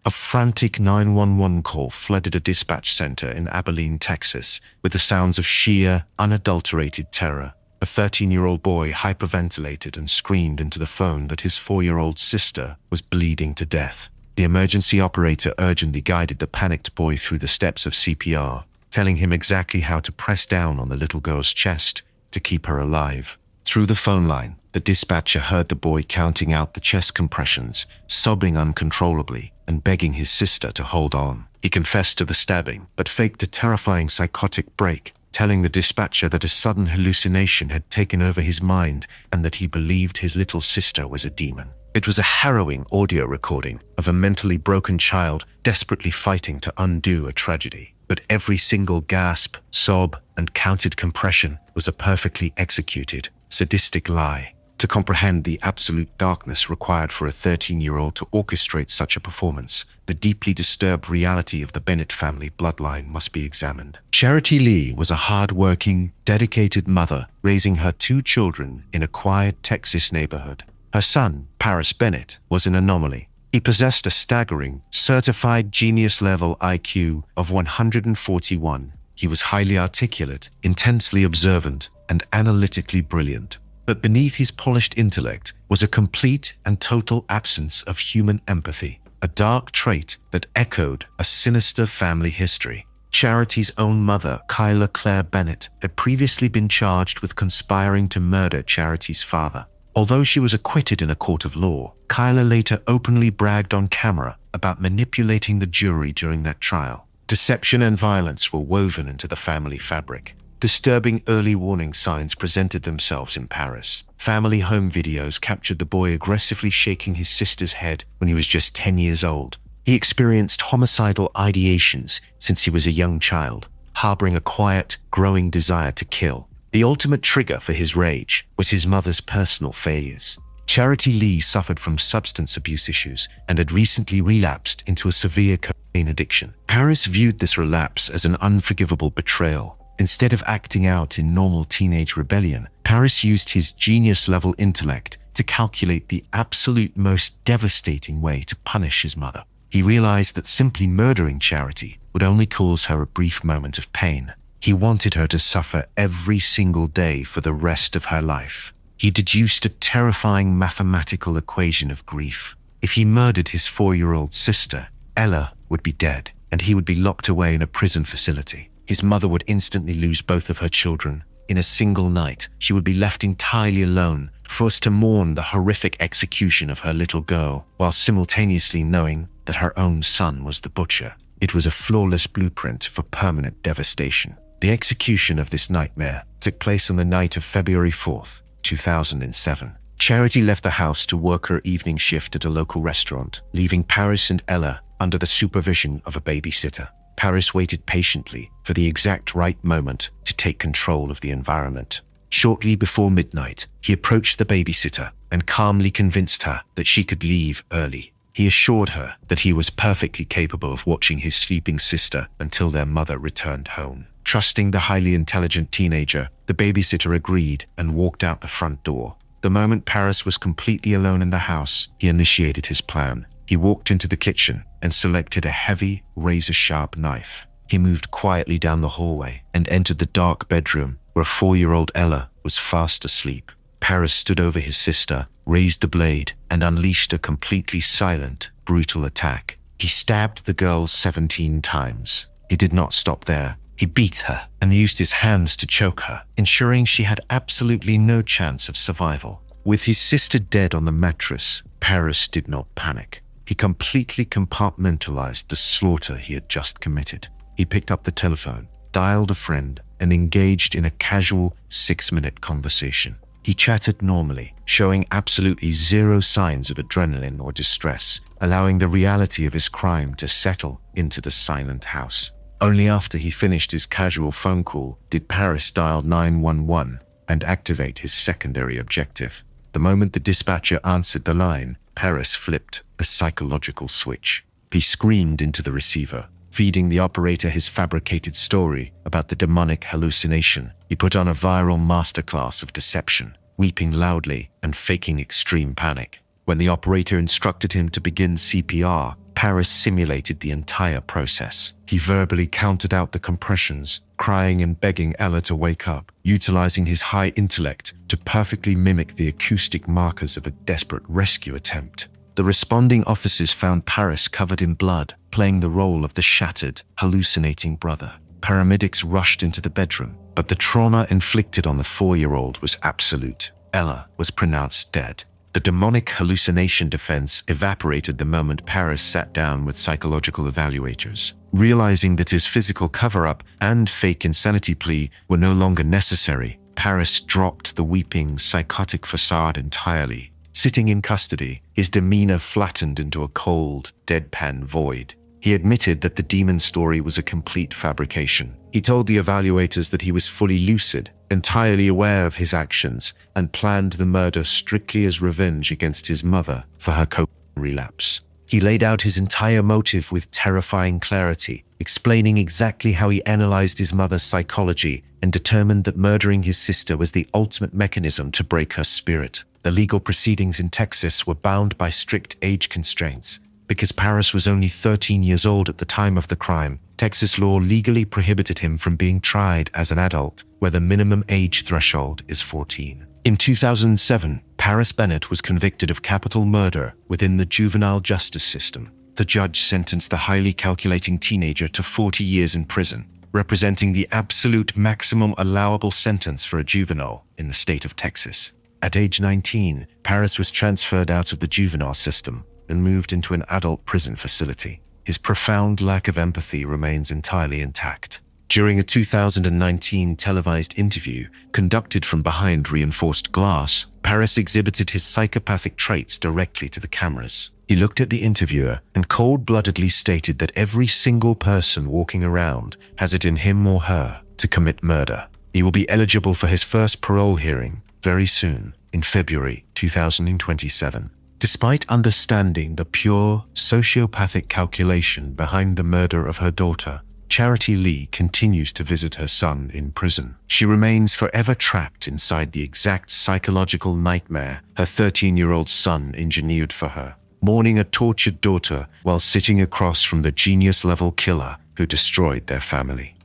A frantic 911 call flooded a dispatch center in Abilene, Texas, with the sounds of sheer, unadulterated terror. A 13-year-old boy hyperventilated and screamed into the phone that his 4-year-old sister was bleeding to death. The emergency operator urgently guided the panicked boy through the steps of CPR, telling him exactly how to press down on the little girl's chest to keep her alive. Through the phone line, the dispatcher heard the boy counting out the chest compressions, sobbing uncontrollably and begging his sister to hold on. He confessed to the stabbing, but faked a terrifying psychotic break, telling the dispatcher that a sudden hallucination had taken over his mind and that he believed his little sister was a demon. It was a harrowing audio recording of a mentally broken child desperately fighting to undo a tragedy. But every single gasp, sob, and counted compression was a perfectly executed, sadistic lie. To comprehend the absolute darkness required for a 13-year-old to orchestrate such a performance, the deeply disturbed reality of the Bennett family bloodline must be examined. Charity Lee was a hard-working, dedicated mother raising her 2 children in a quiet Texas neighborhood. Her son, Paris Bennett, was an anomaly. He possessed a staggering, certified genius-level IQ of 141. He was highly articulate, intensely observant, and analytically brilliant. But beneath his polished intellect was a complete and total absence of human empathy, a dark trait that echoed a sinister family history. Charity's own mother, Kyla Claire Bennett, had previously been charged with conspiring to murder Charity's father. Although she was acquitted in a court of law, Kyla later openly bragged on camera about manipulating the jury during that trial. Deception and violence were woven into the family fabric. Disturbing early warning signs presented themselves in Paris. Family home videos captured the boy aggressively shaking his sister's head when he was just 10 years old. He experienced homicidal ideations since he was a young child, harboring a quiet, growing desire to kill. The ultimate trigger for his rage was his mother's personal failures. Charity Lee suffered from substance abuse issues and had recently relapsed into a severe cocaine addiction. Paris viewed this relapse as an unforgivable betrayal. Instead of acting out in normal teenage rebellion, Paris used his genius-level intellect to calculate the absolute most devastating way to punish his mother. He realized that simply murdering Charity would only cause her a brief moment of pain. He wanted her to suffer every single day for the rest of her life. He deduced a terrifying mathematical equation of grief. If he murdered his 4-year-old sister, Ella would be dead, and he would be locked away in a prison facility. His mother would instantly lose both of her children. In a single night, she would be left entirely alone, forced to mourn the horrific execution of her little girl, while simultaneously knowing that her own son was the butcher. It was a flawless blueprint for permanent devastation. The execution of this nightmare took place on the night of February 4th, 2007. Charity left the house to work her evening shift at a local restaurant, leaving Paris and Ella under the supervision of a babysitter. Paris waited patiently for the exact right moment to take control of the environment. Shortly before midnight, he approached the babysitter and calmly convinced her that she could leave early. He assured her that he was perfectly capable of watching his sleeping sister until their mother returned home. Trusting the highly intelligent teenager, the babysitter agreed and walked out the front door. The moment Paris was completely alone in the house, he initiated his plan. He walked into the kitchen and selected a heavy, razor-sharp knife. He moved quietly down the hallway and entered the dark bedroom where 4-year-old Ella was fast asleep. Paris stood over his sister, raised the blade, and unleashed a completely silent, brutal attack. He stabbed the girl 17 times. He did not stop there. He beat her and used his hands to choke her, ensuring she had absolutely no chance of survival. With his sister dead on the mattress, Paris did not panic. He completely compartmentalized the slaughter he had just committed. He picked up the telephone, dialed a friend, and engaged in a casual 6-minute conversation. He chatted normally, showing absolutely zero signs of adrenaline or distress, allowing the reality of his crime to settle into the silent house. Only after he finished his casual phone call did Paris dial 911 and activate his secondary objective. The moment the dispatcher answered the line, Paris flipped a psychological switch. He screamed into the receiver, feeding the operator his fabricated story about the demonic hallucination. He put on a viral masterclass of deception, weeping loudly and faking extreme panic. When the operator instructed him to begin CPR, Paris simulated the entire process. He verbally counted out the compressions, crying and begging Ella to wake up, utilizing his high intellect to perfectly mimic the acoustic markers of a desperate rescue attempt. The responding officers found Paris covered in blood, playing the role of the shattered, hallucinating brother. Paramedics rushed into the bedroom, but the trauma inflicted on the 4-year-old was absolute. Ella was pronounced dead. The demonic hallucination defense evaporated the moment Paris sat down with psychological evaluators. Realizing that his physical cover-up and fake insanity plea were no longer necessary, Paris dropped the weeping, psychotic facade entirely. Sitting in custody, his demeanor flattened into a cold, deadpan void. He admitted that the demon story was a complete fabrication. He told the evaluators that he was fully lucid, entirely aware of his actions, and planned the murder strictly as revenge against his mother for her cocaine relapse. He laid out his entire motive with terrifying clarity, explaining exactly how he analyzed his mother's psychology and determined that murdering his sister was the ultimate mechanism to break her spirit. The legal proceedings in Texas were bound by strict age constraints. Because Paris was only 13 years old at the time of the crime, Texas law legally prohibited him from being tried as an adult, where the minimum age threshold is 14. In 2007, Paris Bennett was convicted of capital murder within the juvenile justice system. The judge sentenced the highly calculating teenager to 40 years in prison, representing the absolute maximum allowable sentence for a juvenile in the state of Texas. At age 19, Paris was transferred out of the juvenile system and moved into an adult prison facility. His profound lack of empathy remains entirely intact. During a 2019 televised interview conducted from behind reinforced glass, Paris exhibited his psychopathic traits directly to the cameras. He looked at the interviewer and cold-bloodedly stated that every single person walking around has it in him or her to commit murder. He will be eligible for his first parole hearing very soon, in February 2027. Despite understanding the pure sociopathic calculation behind the murder of her daughter, Charity Lee continues to visit her son in prison. She remains forever trapped inside the exact psychological nightmare her 13-year-old son engineered for her, mourning a tortured daughter while sitting across from the genius-level killer who destroyed their family.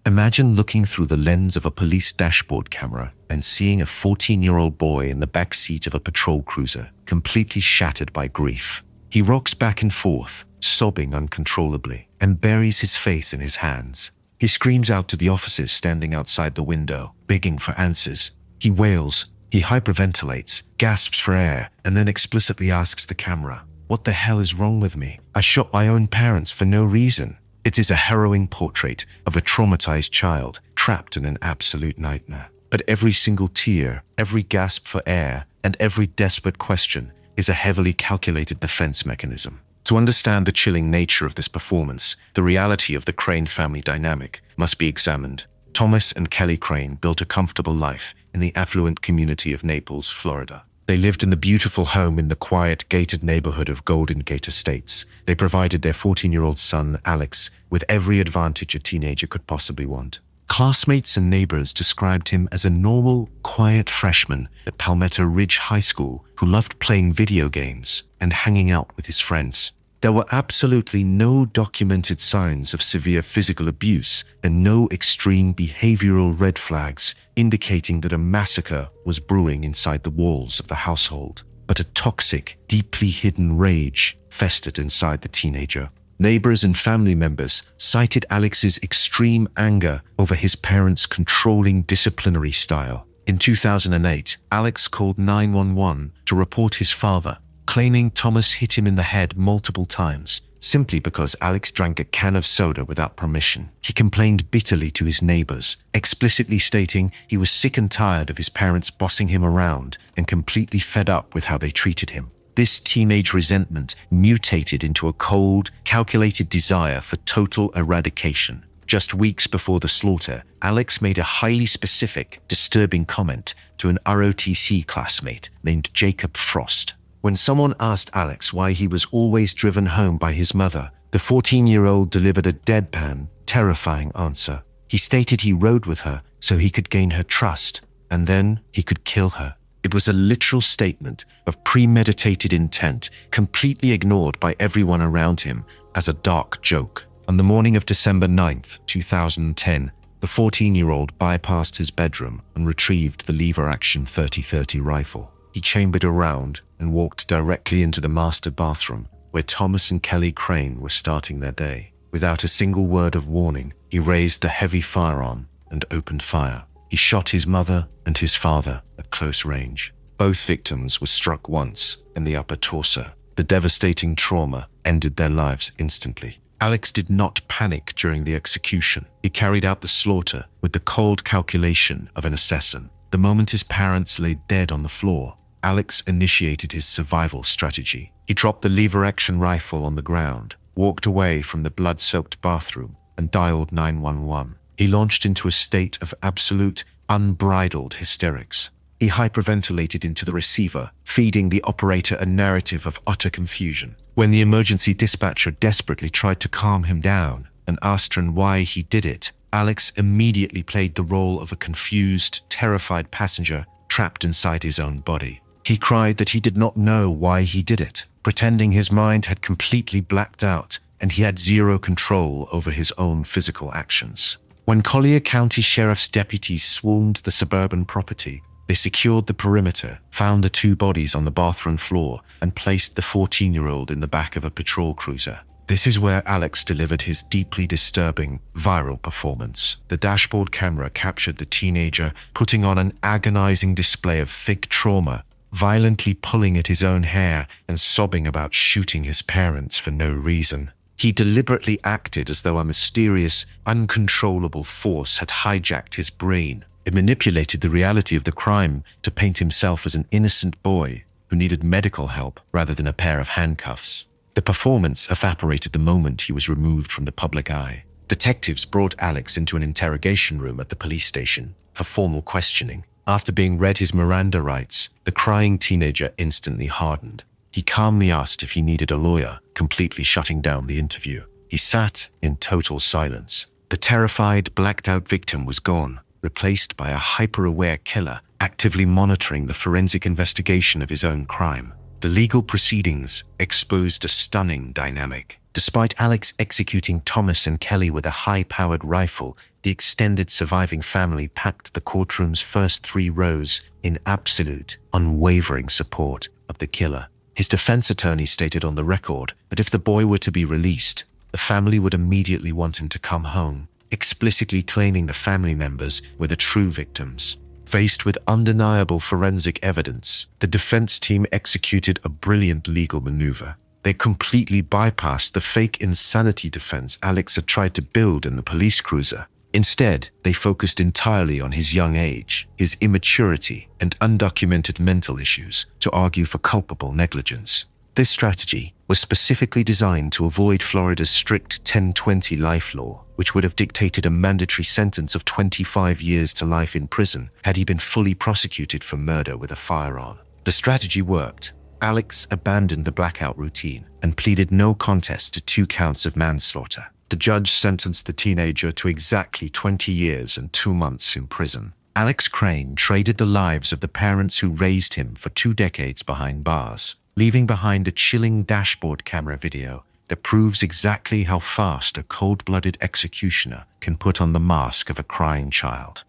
Imagine looking through the lens of a police dashboard camera and seeing a 14-year-old boy in the back seat of a patrol cruiser, completely shattered by grief. He rocks back and forth, sobbing uncontrollably, and buries his face in his hands. He screams out to the officers standing outside the window, begging for answers. He wails, he hyperventilates, gasps for air, and then explicitly asks the camera, "What the hell is wrong with me? I shot my own parents for no reason." It is a harrowing portrait of a traumatized child trapped in an absolute nightmare. But every single tear, every gasp for air, and every desperate question is a heavily calculated defense mechanism. To understand the chilling nature of this performance, the reality of the Crane family dynamic must be examined. Thomas and Kelly Crane built a comfortable life in the affluent community of Naples, Florida. They lived in the beautiful home in the quiet, gated neighborhood of Golden Gate Estates. They provided their 14-year-old son, Alex, with every advantage a teenager could possibly want. Classmates and neighbors described him as a normal, quiet freshman at Palmetto Ridge High School who loved playing video games and hanging out with his friends. There were absolutely no documented signs of severe physical abuse and no extreme behavioral red flags indicating that a massacre was brewing inside the walls of the household. But a toxic, deeply hidden rage festered inside the teenager. Neighbors and family members cited Alex's extreme anger over his parents' controlling disciplinary style. In 2008, Alex called 911 to report his father, claiming Thomas hit him in the head multiple times, simply because Alex drank a can of soda without permission. He complained bitterly to his neighbors, explicitly stating he was sick and tired of his parents bossing him around and completely fed up with how they treated him. This teenage resentment mutated into a cold, calculated desire for total eradication. Just weeks before the slaughter, Alex made a highly specific, disturbing comment to an ROTC classmate named Jacob Frost. When someone asked Alex why he was always driven home by his mother, the 14-year-old delivered a deadpan, terrifying answer. He stated he rode with her so he could gain her trust, and then he could kill her. It was a literal statement of premeditated intent, completely ignored by everyone around him as a dark joke. On the morning of December 9th, 2010, the 14-year-old bypassed his bedroom and retrieved the lever-action 30-30 rifle. He chambered a round and walked directly into the master bathroom, where Thomas and Kelly Crane were starting their day. Without a single word of warning, he raised the heavy firearm and opened fire. He shot his mother and his father at close range. Both victims were struck once in the upper torso. The devastating trauma ended their lives instantly. Alex did not panic during the execution. He carried out the slaughter with the cold calculation of an assassin. The moment his parents lay dead on the floor, Alex initiated his survival strategy. He dropped the lever-action rifle on the ground, walked away from the blood-soaked bathroom, and dialed 911. He launched into a state of absolute, unbridled hysterics. He hyperventilated into the receiver, feeding the operator a narrative of utter confusion. When the emergency dispatcher desperately tried to calm him down and asked him why he did it, Alex immediately played the role of a confused, terrified passenger trapped inside his own body. He cried that he did not know why he did it, pretending his mind had completely blacked out and he had zero control over his own physical actions. When Collier County Sheriff's deputies swarmed the suburban property, they secured the perimeter, found the two bodies on the bathroom floor, and placed the 14-year-old in the back of a patrol cruiser. This is where Alex delivered his deeply disturbing, viral performance. The dashboard camera captured the teenager putting on an agonizing display of thick trauma, violently pulling at his own hair and sobbing about shooting his parents for no reason. He deliberately acted as though a mysterious, uncontrollable force had hijacked his brain. It manipulated the reality of the crime to paint himself as an innocent boy who needed medical help rather than a pair of handcuffs. The performance evaporated the moment he was removed from the public eye. Detectives brought Alex into an interrogation room at the police station for formal questioning. After being read his Miranda rights, the crying teenager instantly hardened. He calmly asked if he needed a lawyer, completely shutting down the interview. He sat in total silence. The terrified, blacked-out victim was gone, replaced by a hyper-aware killer actively monitoring the forensic investigation of his own crime. The legal proceedings exposed a stunning dynamic. Despite Alex executing Thomas and Kelly with a high-powered rifle, the extended surviving family packed the courtroom's first 3 rows in absolute, unwavering support of the killer. His defense attorney stated on the record that if the boy were to be released, the family would immediately want him to come home, explicitly claiming the family members were the true victims. Faced with undeniable forensic evidence, the defense team executed a brilliant legal maneuver. They completely bypassed the fake insanity defense Alex had tried to build in the police cruiser. Instead, they focused entirely on his young age, his immaturity, and undocumented mental issues to argue for culpable negligence. This strategy was specifically designed to avoid Florida's strict 1020 life law, which would have dictated a mandatory sentence of 25 years to life in prison had he been fully prosecuted for murder with a firearm. The strategy worked. Alex abandoned the blackout routine and pleaded no contest to 2 counts of manslaughter. The judge sentenced the teenager to exactly 20 years and 2 months in prison. Alex Crane traded the lives of the parents who raised him for 2 decades behind bars, leaving behind a chilling dashboard camera video that proves exactly how fast a cold-blooded executioner can put on the mask of a crying child.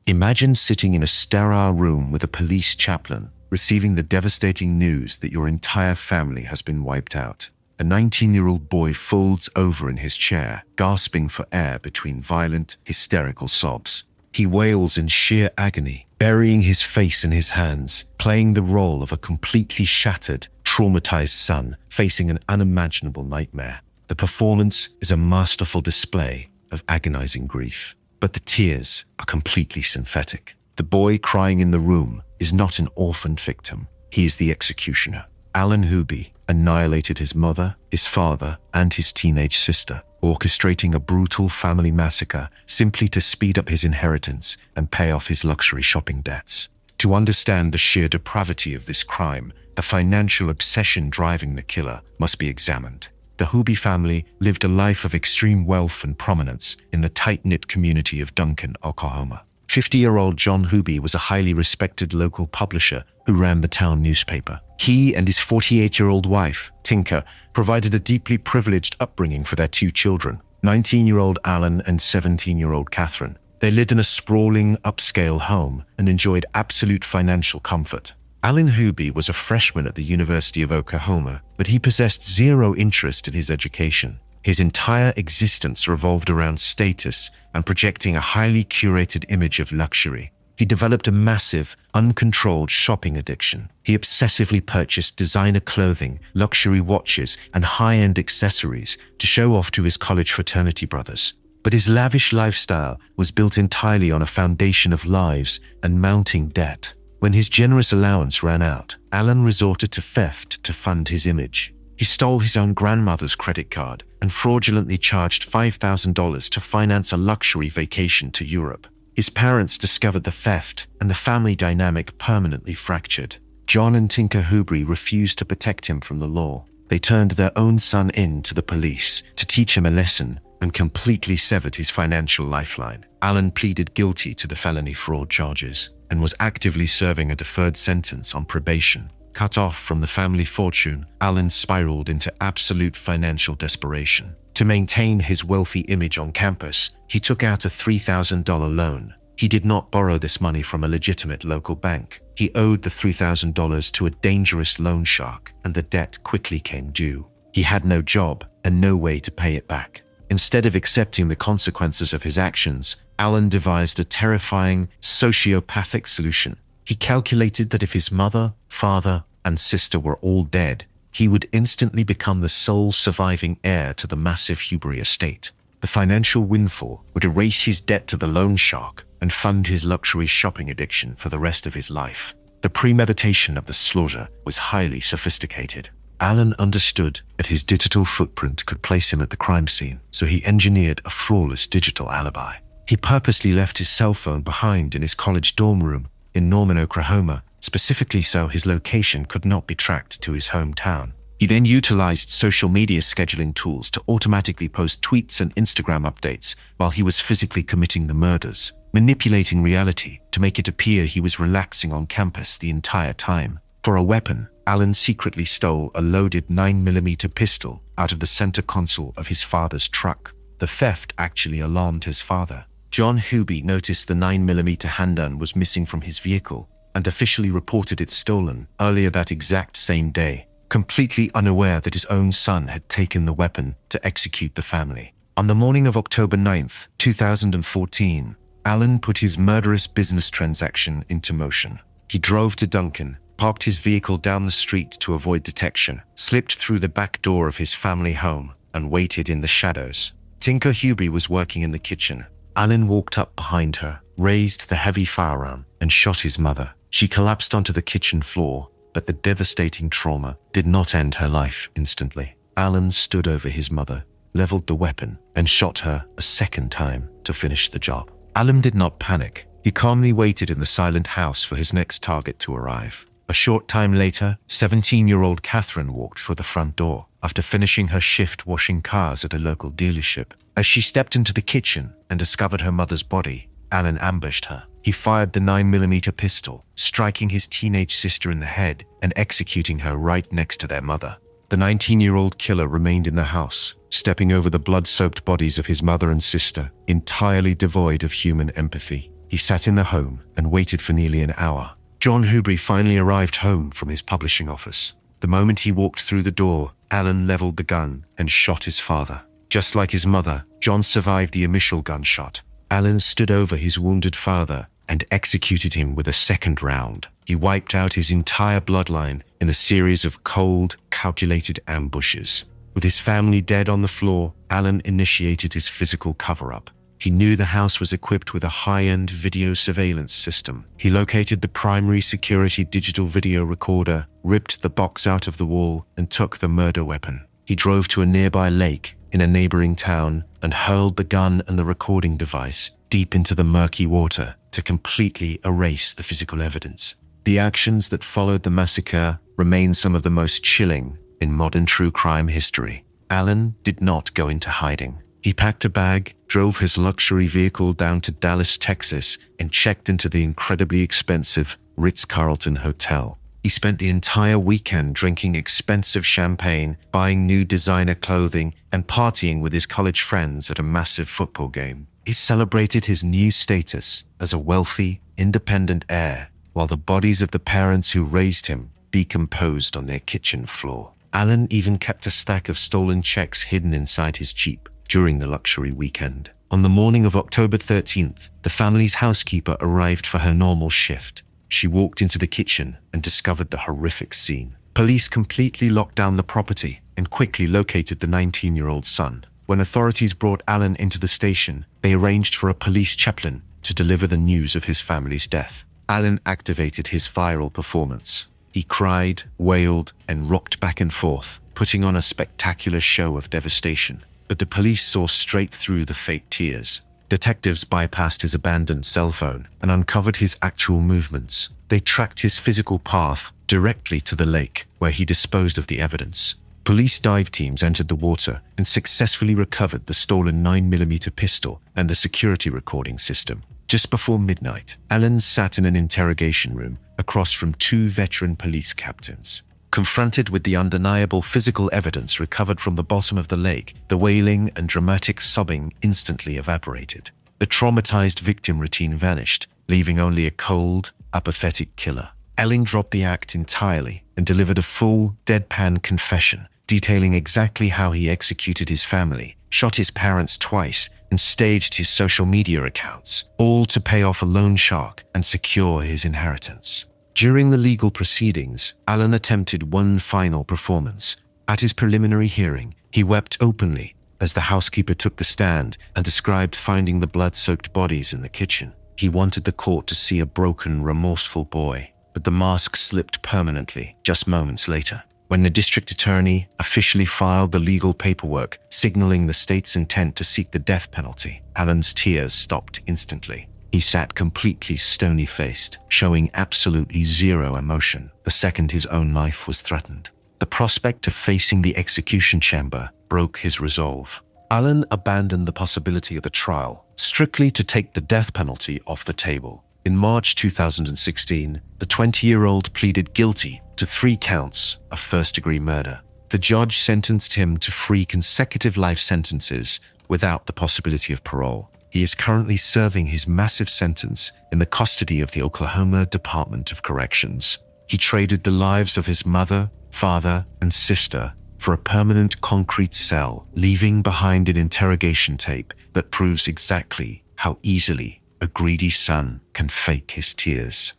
Imagine sitting in a sterile room with a police chaplain, receiving the devastating news that your entire family has been wiped out. A 19-year-old boy folds over in his chair, gasping for air between violent, hysterical sobs. He wails in sheer agony, burying his face in his hands, playing the role of a completely shattered, traumatized son facing an unimaginable nightmare. The performance is a masterful display of agonizing grief, but the tears are completely synthetic. The boy crying in the room is not an orphaned victim. He is the executioner. Alan Hooby annihilated his mother, his father, and his teenage sister, orchestrating a brutal family massacre simply to speed up his inheritance and pay off his luxury shopping debts. To understand the sheer depravity of this crime, the financial obsession driving the killer must be examined. The Hooby family lived a life of extreme wealth and prominence in the tight-knit community of Duncan, Oklahoma. 50-year-old John Hooby was a highly respected local publisher who ran the town newspaper. He and his 48-year-old wife, Tinker, provided a deeply privileged upbringing for their two children, 19-year-old Alan and 17-year-old Catherine. They lived in a sprawling, upscale home and enjoyed absolute financial comfort. Alan Hooby was a freshman at the University of Oklahoma, but he possessed zero interest in his education. His entire existence revolved around status and projecting a highly curated image of luxury. He developed a massive, uncontrolled shopping addiction. He obsessively purchased designer clothing, luxury watches, and high-end accessories to show off to his college fraternity brothers. But his lavish lifestyle was built entirely on a foundation of lies and mounting debt. When his generous allowance ran out, Alan resorted to theft to fund his image. He stole his own grandmother's credit card and fraudulently charged $5,000 to finance a luxury vacation to Europe. His parents discovered the theft, and the family dynamic permanently fractured. John and Tinker Hooby refused to protect him from the law. They turned their own son in to the police to teach him a lesson and completely severed his financial lifeline. Alan pleaded guilty to the felony fraud charges and was actively serving a deferred sentence on probation. Cut off from the family fortune, Alan spiraled into absolute financial desperation. To maintain his wealthy image on campus, he took out a $3,000 loan. He did not borrow this money from a legitimate local bank. He owed the $3,000 to a dangerous loan shark, and the debt quickly came due. He had no job and no way to pay it back. Instead of accepting the consequences of his actions, Alan devised a terrifying, sociopathic solution. He calculated that if his mother, father, and sister were all dead, he would instantly become the sole surviving heir to the massive Hooby estate. The financial windfall would erase his debt to the loan shark and fund his luxury shopping addiction for the rest of his life. The premeditation of the slaughter was highly sophisticated. Alan understood that his digital footprint could place him at the crime scene, so he engineered a flawless digital alibi. He purposely left his cell phone behind in his college dorm room in Norman, Oklahoma, specifically so his location could not be tracked to his hometown. He then utilized social media scheduling tools to automatically post tweets and Instagram updates while he was physically committing the murders, manipulating reality to make it appear he was relaxing on campus the entire time. For a weapon, Alan secretly stole a loaded 9mm pistol out of the center console of his father's truck. The theft actually alarmed his father. John Hooby noticed the 9mm handgun was missing from his vehicle and officially reported it stolen earlier that exact same day, completely unaware that his own son had taken the weapon to execute the family. On the morning of October 9th, 2014, Alan put his murderous business transaction into motion. He drove to Duncan, parked his vehicle down the street to avoid detection, slipped through the back door of his family home, and waited in the shadows. Tinker Hooby was working in the kitchen. Alan walked up behind her, raised the heavy firearm, and shot his mother. She collapsed onto the kitchen floor, but the devastating trauma did not end her life instantly. Alan stood over his mother, leveled the weapon, and shot her a second time to finish the job. Alan did not panic. He calmly waited in the silent house for his next target to arrive. A short time later, 17-year-old Catherine walked through the front door after finishing her shift washing cars at a local dealership. As she stepped into the kitchen and discovered her mother's body, Alan ambushed her. He fired the 9mm pistol, striking his teenage sister in the head and executing her right next to their mother. The 19-year-old killer remained in the house, stepping over the blood-soaked bodies of his mother and sister, entirely devoid of human empathy. He sat in the home and waited for nearly an hour. John Hooby finally arrived home from his publishing office. The moment he walked through the door, Alan leveled the gun and shot his father. Just like his mother, John survived the initial gunshot. Alan stood over his wounded father and executed him with a second round. He wiped out his entire bloodline in a series of cold, calculated ambushes. With his family dead on the floor, Alan initiated his physical cover-up. He knew the house was equipped with a high-end video surveillance system. He located the primary security digital video recorder, ripped the box out of the wall, and took the murder weapon. He drove to a nearby lake in a neighboring town and hurled the gun and the recording device deep into the murky water to completely erase the physical evidence. The actions that followed the massacre remain some of the most chilling in modern true crime history. Alan did not go into hiding. He packed a bag, drove his luxury vehicle down to Dallas, Texas, and checked into the incredibly expensive Ritz-Carlton Hotel. He spent the entire weekend drinking expensive champagne, buying new designer clothing, and partying with his college friends at a massive football game. He celebrated his new status as a wealthy, independent heir, while the bodies of the parents who raised him decomposed on their kitchen floor. Alan even kept a stack of stolen checks hidden inside his Jeep during the luxury weekend. On the morning of October 13th, the family's housekeeper arrived for her normal shift. She walked into the kitchen and discovered the horrific scene. Police completely locked down the property and quickly located the 19-year-old son. When authorities brought Alan into the station, they arranged for a police chaplain to deliver the news of his family's death. Alan activated his viral performance. He cried, wailed, and rocked back and forth, putting on a spectacular show of devastation. But the police saw straight through the fake tears. Detectives bypassed his abandoned cell phone and uncovered his actual movements. They tracked his physical path directly to the lake, where he disposed of the evidence. Police dive teams entered the water and successfully recovered the stolen 9mm pistol and the security recording system. Just before midnight, Alan sat in an interrogation room across from two veteran police captains. Confronted with the undeniable physical evidence recovered from the bottom of the lake, the wailing and dramatic sobbing instantly evaporated. The traumatized victim routine vanished, leaving only a cold, apathetic killer. Alan dropped the act entirely and delivered a full, deadpan confession, detailing exactly how he executed his family, shot his parents twice, and staged his social media accounts, all to pay off a loan shark and secure his inheritance. During the legal proceedings, Alan attempted one final performance. At his preliminary hearing, he wept openly as the housekeeper took the stand and described finding the blood-soaked bodies in the kitchen. He wanted the court to see a broken, remorseful boy, but the mask slipped permanently just moments later. When the district attorney officially filed the legal paperwork signaling the state's intent to seek the death penalty, Alan's tears stopped instantly. He sat completely stony-faced, showing absolutely zero emotion the second his own life was threatened. The prospect of facing the execution chamber broke his resolve. Alan abandoned the possibility of the trial, strictly to take the death penalty off the table. In March 2016, the 20-year-old pleaded guilty to 3 counts of first-degree murder. The judge sentenced him to 3 consecutive life sentences without the possibility of parole. He is currently serving his massive sentence in the custody of the Oklahoma Department of Corrections. He traded the lives of his mother, father, and sister for a permanent concrete cell, leaving behind an interrogation tape that proves exactly how easily a greedy son can fake his tears.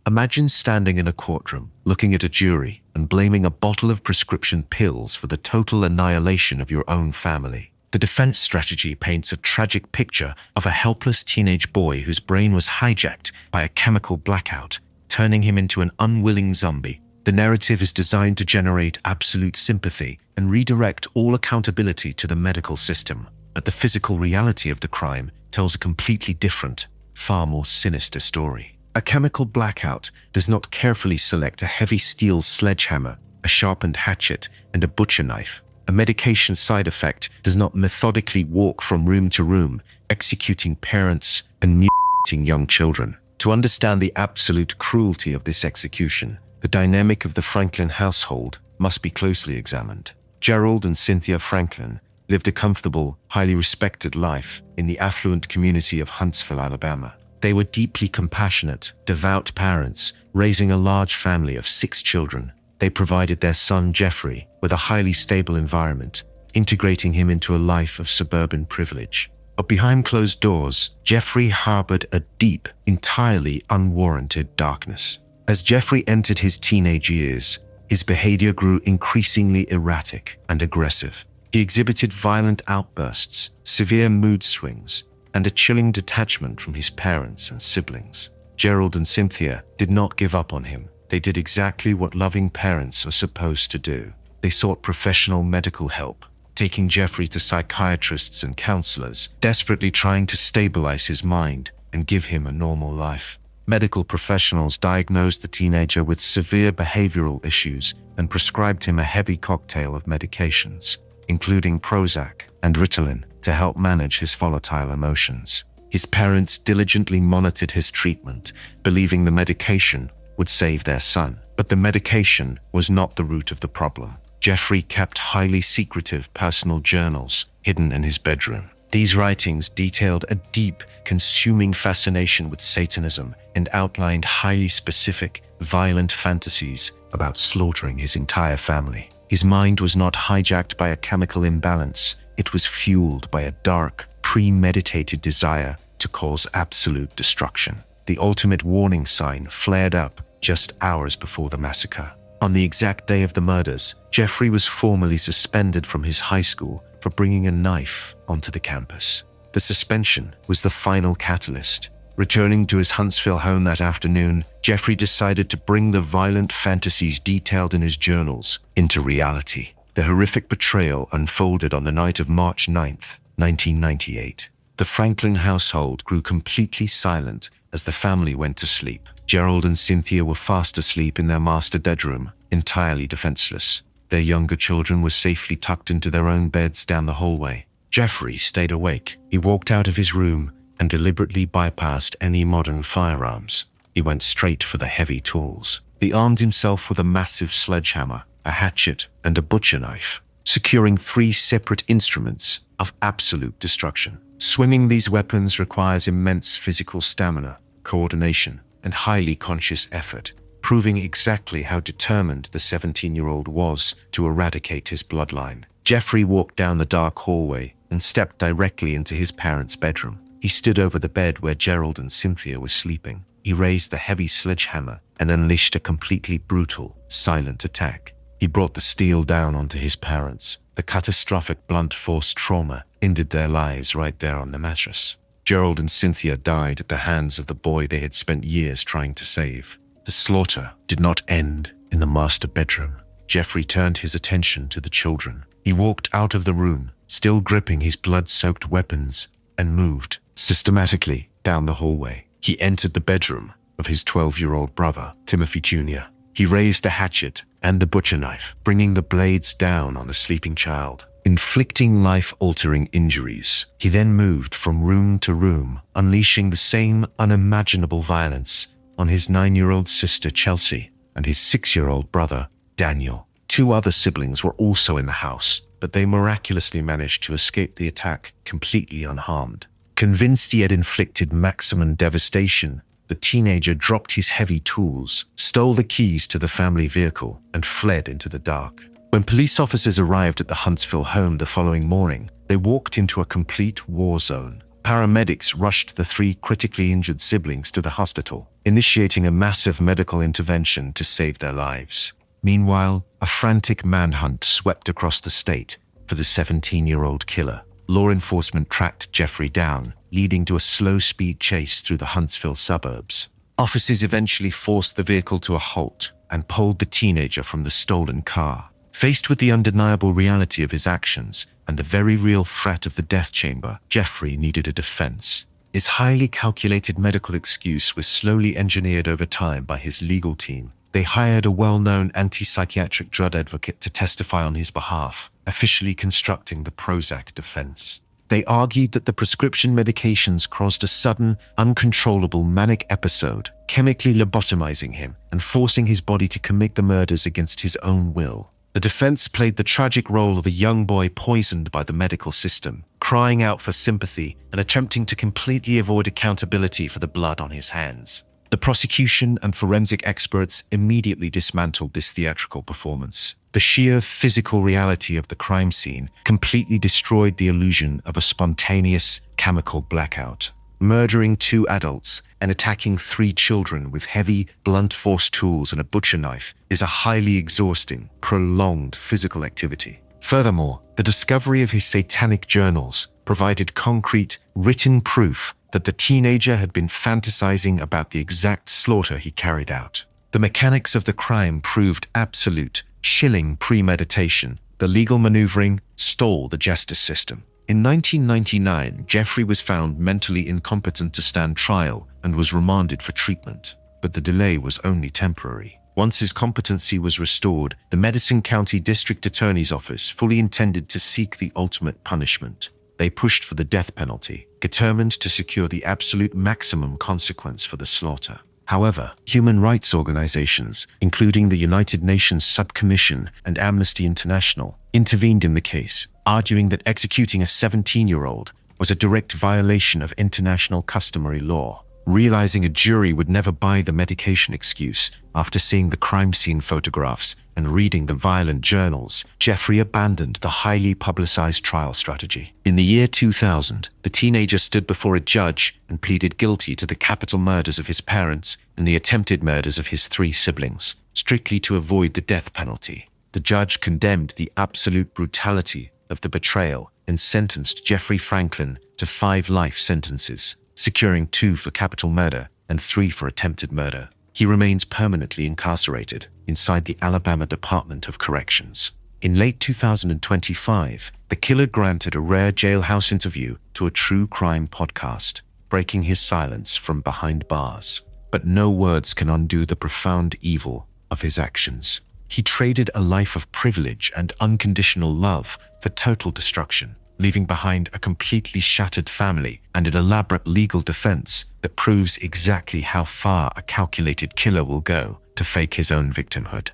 Imagine standing in a courtroom, looking at a jury, and blaming a bottle of prescription pills for the total annihilation of your own family. The defense strategy paints a tragic picture of a helpless teenage boy whose brain was hijacked by a chemical blackout, turning him into an unwilling zombie. The narrative is designed to generate absolute sympathy and redirect all accountability to the medical system. But the physical reality of the crime tells a completely different, far more sinister story. A chemical blackout does not carefully select a heavy steel sledgehammer, a sharpened hatchet, and a butcher knife. A medication side effect does not methodically walk from room to room, executing parents and mutilating young children. To understand the absolute cruelty of this execution, the dynamic of the Franklin household must be closely examined. Gerald and Cynthia Franklin lived a comfortable, highly respected life in the affluent community of Huntsville, Alabama. They were deeply compassionate, devout parents, raising a large family of 6 children. They provided their son Jeffrey with a highly stable environment, integrating him into a life of suburban privilege. But behind closed doors, Jeffrey harbored a deep, entirely unwarranted darkness. As Jeffrey entered his teenage years, his behavior grew increasingly erratic and aggressive. He exhibited violent outbursts, severe mood swings, and a chilling detachment from his parents and siblings. Gerald and Cynthia did not give up on him. They did exactly what loving parents are supposed to do. They sought professional medical help, taking Jeffrey to psychiatrists and counselors, desperately trying to stabilize his mind and give him a normal life. Medical professionals diagnosed the teenager with severe behavioral issues and prescribed him a heavy cocktail of medications, including Prozac and Ritalin, to help manage his volatile emotions. His parents diligently monitored his treatment, believing the medication would save their son. But the medication was not the root of the problem. Jeffrey kept highly secretive personal journals hidden in his bedroom. These writings detailed a deep, consuming fascination with Satanism and outlined highly specific, violent fantasies about slaughtering his entire family. His mind was not hijacked by a chemical imbalance. It was fueled by a dark, premeditated desire to cause absolute destruction. The ultimate warning sign flared up just hours before the massacre. On the exact day of the murders, Jeffrey was formally suspended from his high school for bringing a knife onto the campus. The suspension was the final catalyst. Returning to his Huntsville home that afternoon, Jeffrey decided to bring the violent fantasies detailed in his journals into reality. The horrific betrayal unfolded on the night of March 9th, 1998. The Franklin household grew completely silent as the family went to sleep. Gerald and Cynthia were fast asleep in their master bedroom, entirely defenseless. Their younger children were safely tucked into their own beds down the hallway. Jeffrey stayed awake. He walked out of his room and deliberately bypassed any modern firearms. He went straight for the heavy tools. He armed himself with a massive sledgehammer, a hatchet, and a butcher knife, securing 3 separate instruments of absolute destruction. Swinging these weapons requires immense physical stamina, coordination, and highly conscious effort, proving exactly how determined the 17-year-old was to eradicate his bloodline. Jeffrey walked down the dark hallway and stepped directly into his parents' bedroom. He stood over the bed where Gerald and Cynthia were sleeping. He raised the heavy sledgehammer and unleashed a completely brutal, silent attack. He brought the steel down onto his parents. The catastrophic blunt force trauma ended their lives right there on the mattress. Gerald and Cynthia died at the hands of the boy they had spent years trying to save. The slaughter did not end in the master bedroom. Jeffrey turned his attention to the children. He walked out of the room, still gripping his blood-soaked weapons, and moved systematically down the hallway. He entered the bedroom of his 12-year-old brother, Timothy Jr. He raised the hatchet and the butcher knife, bringing the blades down on the sleeping child, inflicting life-altering injuries. He then moved from room to room, unleashing the same unimaginable violence on his 9-year-old sister, Chelsea, and his 6-year-old brother, Daniel. 2 other siblings were also in the house, but they miraculously managed to escape the attack completely unharmed. Convinced he had inflicted maximum devastation, the teenager dropped his heavy tools, stole the keys to the family vehicle, and fled into the dark. When police officers arrived at the Huntsville home the following morning, they walked into a complete war zone. Paramedics rushed the 3 critically injured siblings to the hospital, initiating a massive medical intervention to save their lives. Meanwhile, a frantic manhunt swept across the state for the 17-year-old killer. Law enforcement tracked Jeffrey down, leading to a slow-speed chase through the Huntsville suburbs. Officers eventually forced the vehicle to a halt and pulled the teenager from the stolen car. Faced with the undeniable reality of his actions and the very real threat of the death chamber, Jeffrey needed a defense. His highly calculated medical excuse was slowly engineered over time by his legal team. They hired a well-known anti-psychiatric drug advocate to testify on his behalf, officially constructing the Prozac defense. They argued that the prescription medications caused a sudden, uncontrollable manic episode, chemically lobotomizing him and forcing his body to commit the murders against his own will. The defense played the tragic role of a young boy poisoned by the medical system, crying out for sympathy and attempting to completely avoid accountability for the blood on his hands. The prosecution and forensic experts immediately dismantled this theatrical performance. The sheer physical reality of the crime scene completely destroyed the illusion of a spontaneous chemical blackout. Murdering 2 adults and attacking 3 children with heavy, blunt force tools and a butcher knife is a highly exhausting, prolonged physical activity. Furthermore, the discovery of his satanic journals provided concrete, written proof that the teenager had been fantasizing about the exact slaughter he carried out. The mechanics of the crime proved absolute, chilling premeditation. The legal maneuvering stole the justice system. In 1999, Jeffrey was found mentally incompetent to stand trial and was remanded for treatment. But the delay was only temporary. Once his competency was restored, the Madison County District Attorney's Office fully intended to seek the ultimate punishment. They pushed for the death penalty, determined to secure the absolute maximum consequence for the slaughter. However, human rights organizations, including the United Nations Subcommission and Amnesty International, intervened in the case, arguing that executing a 17-year-old was a direct violation of international customary law. Realizing a jury would never buy the medication excuse after seeing the crime scene photographs and reading the violent journals, Jeffrey abandoned the highly publicized trial strategy. In the year 2000, the teenager stood before a judge and pleaded guilty to the capital murders of his parents and the attempted murders of his 3 siblings, strictly to avoid the death penalty. The judge condemned the absolute brutality of the betrayal and sentenced Jeffrey Franklin to 5 life sentences, securing 2 for capital murder and 3 for attempted murder. He remains permanently incarcerated inside the Alabama Department of Corrections. In late 2025, the killer granted a rare jailhouse interview to a true crime podcast, breaking his silence from behind bars. But no words can undo the profound evil of his actions. He traded a life of privilege and unconditional love for total destruction, leaving behind a completely shattered family and an elaborate legal defense that proves exactly how far a calculated killer will go to fake his own victimhood.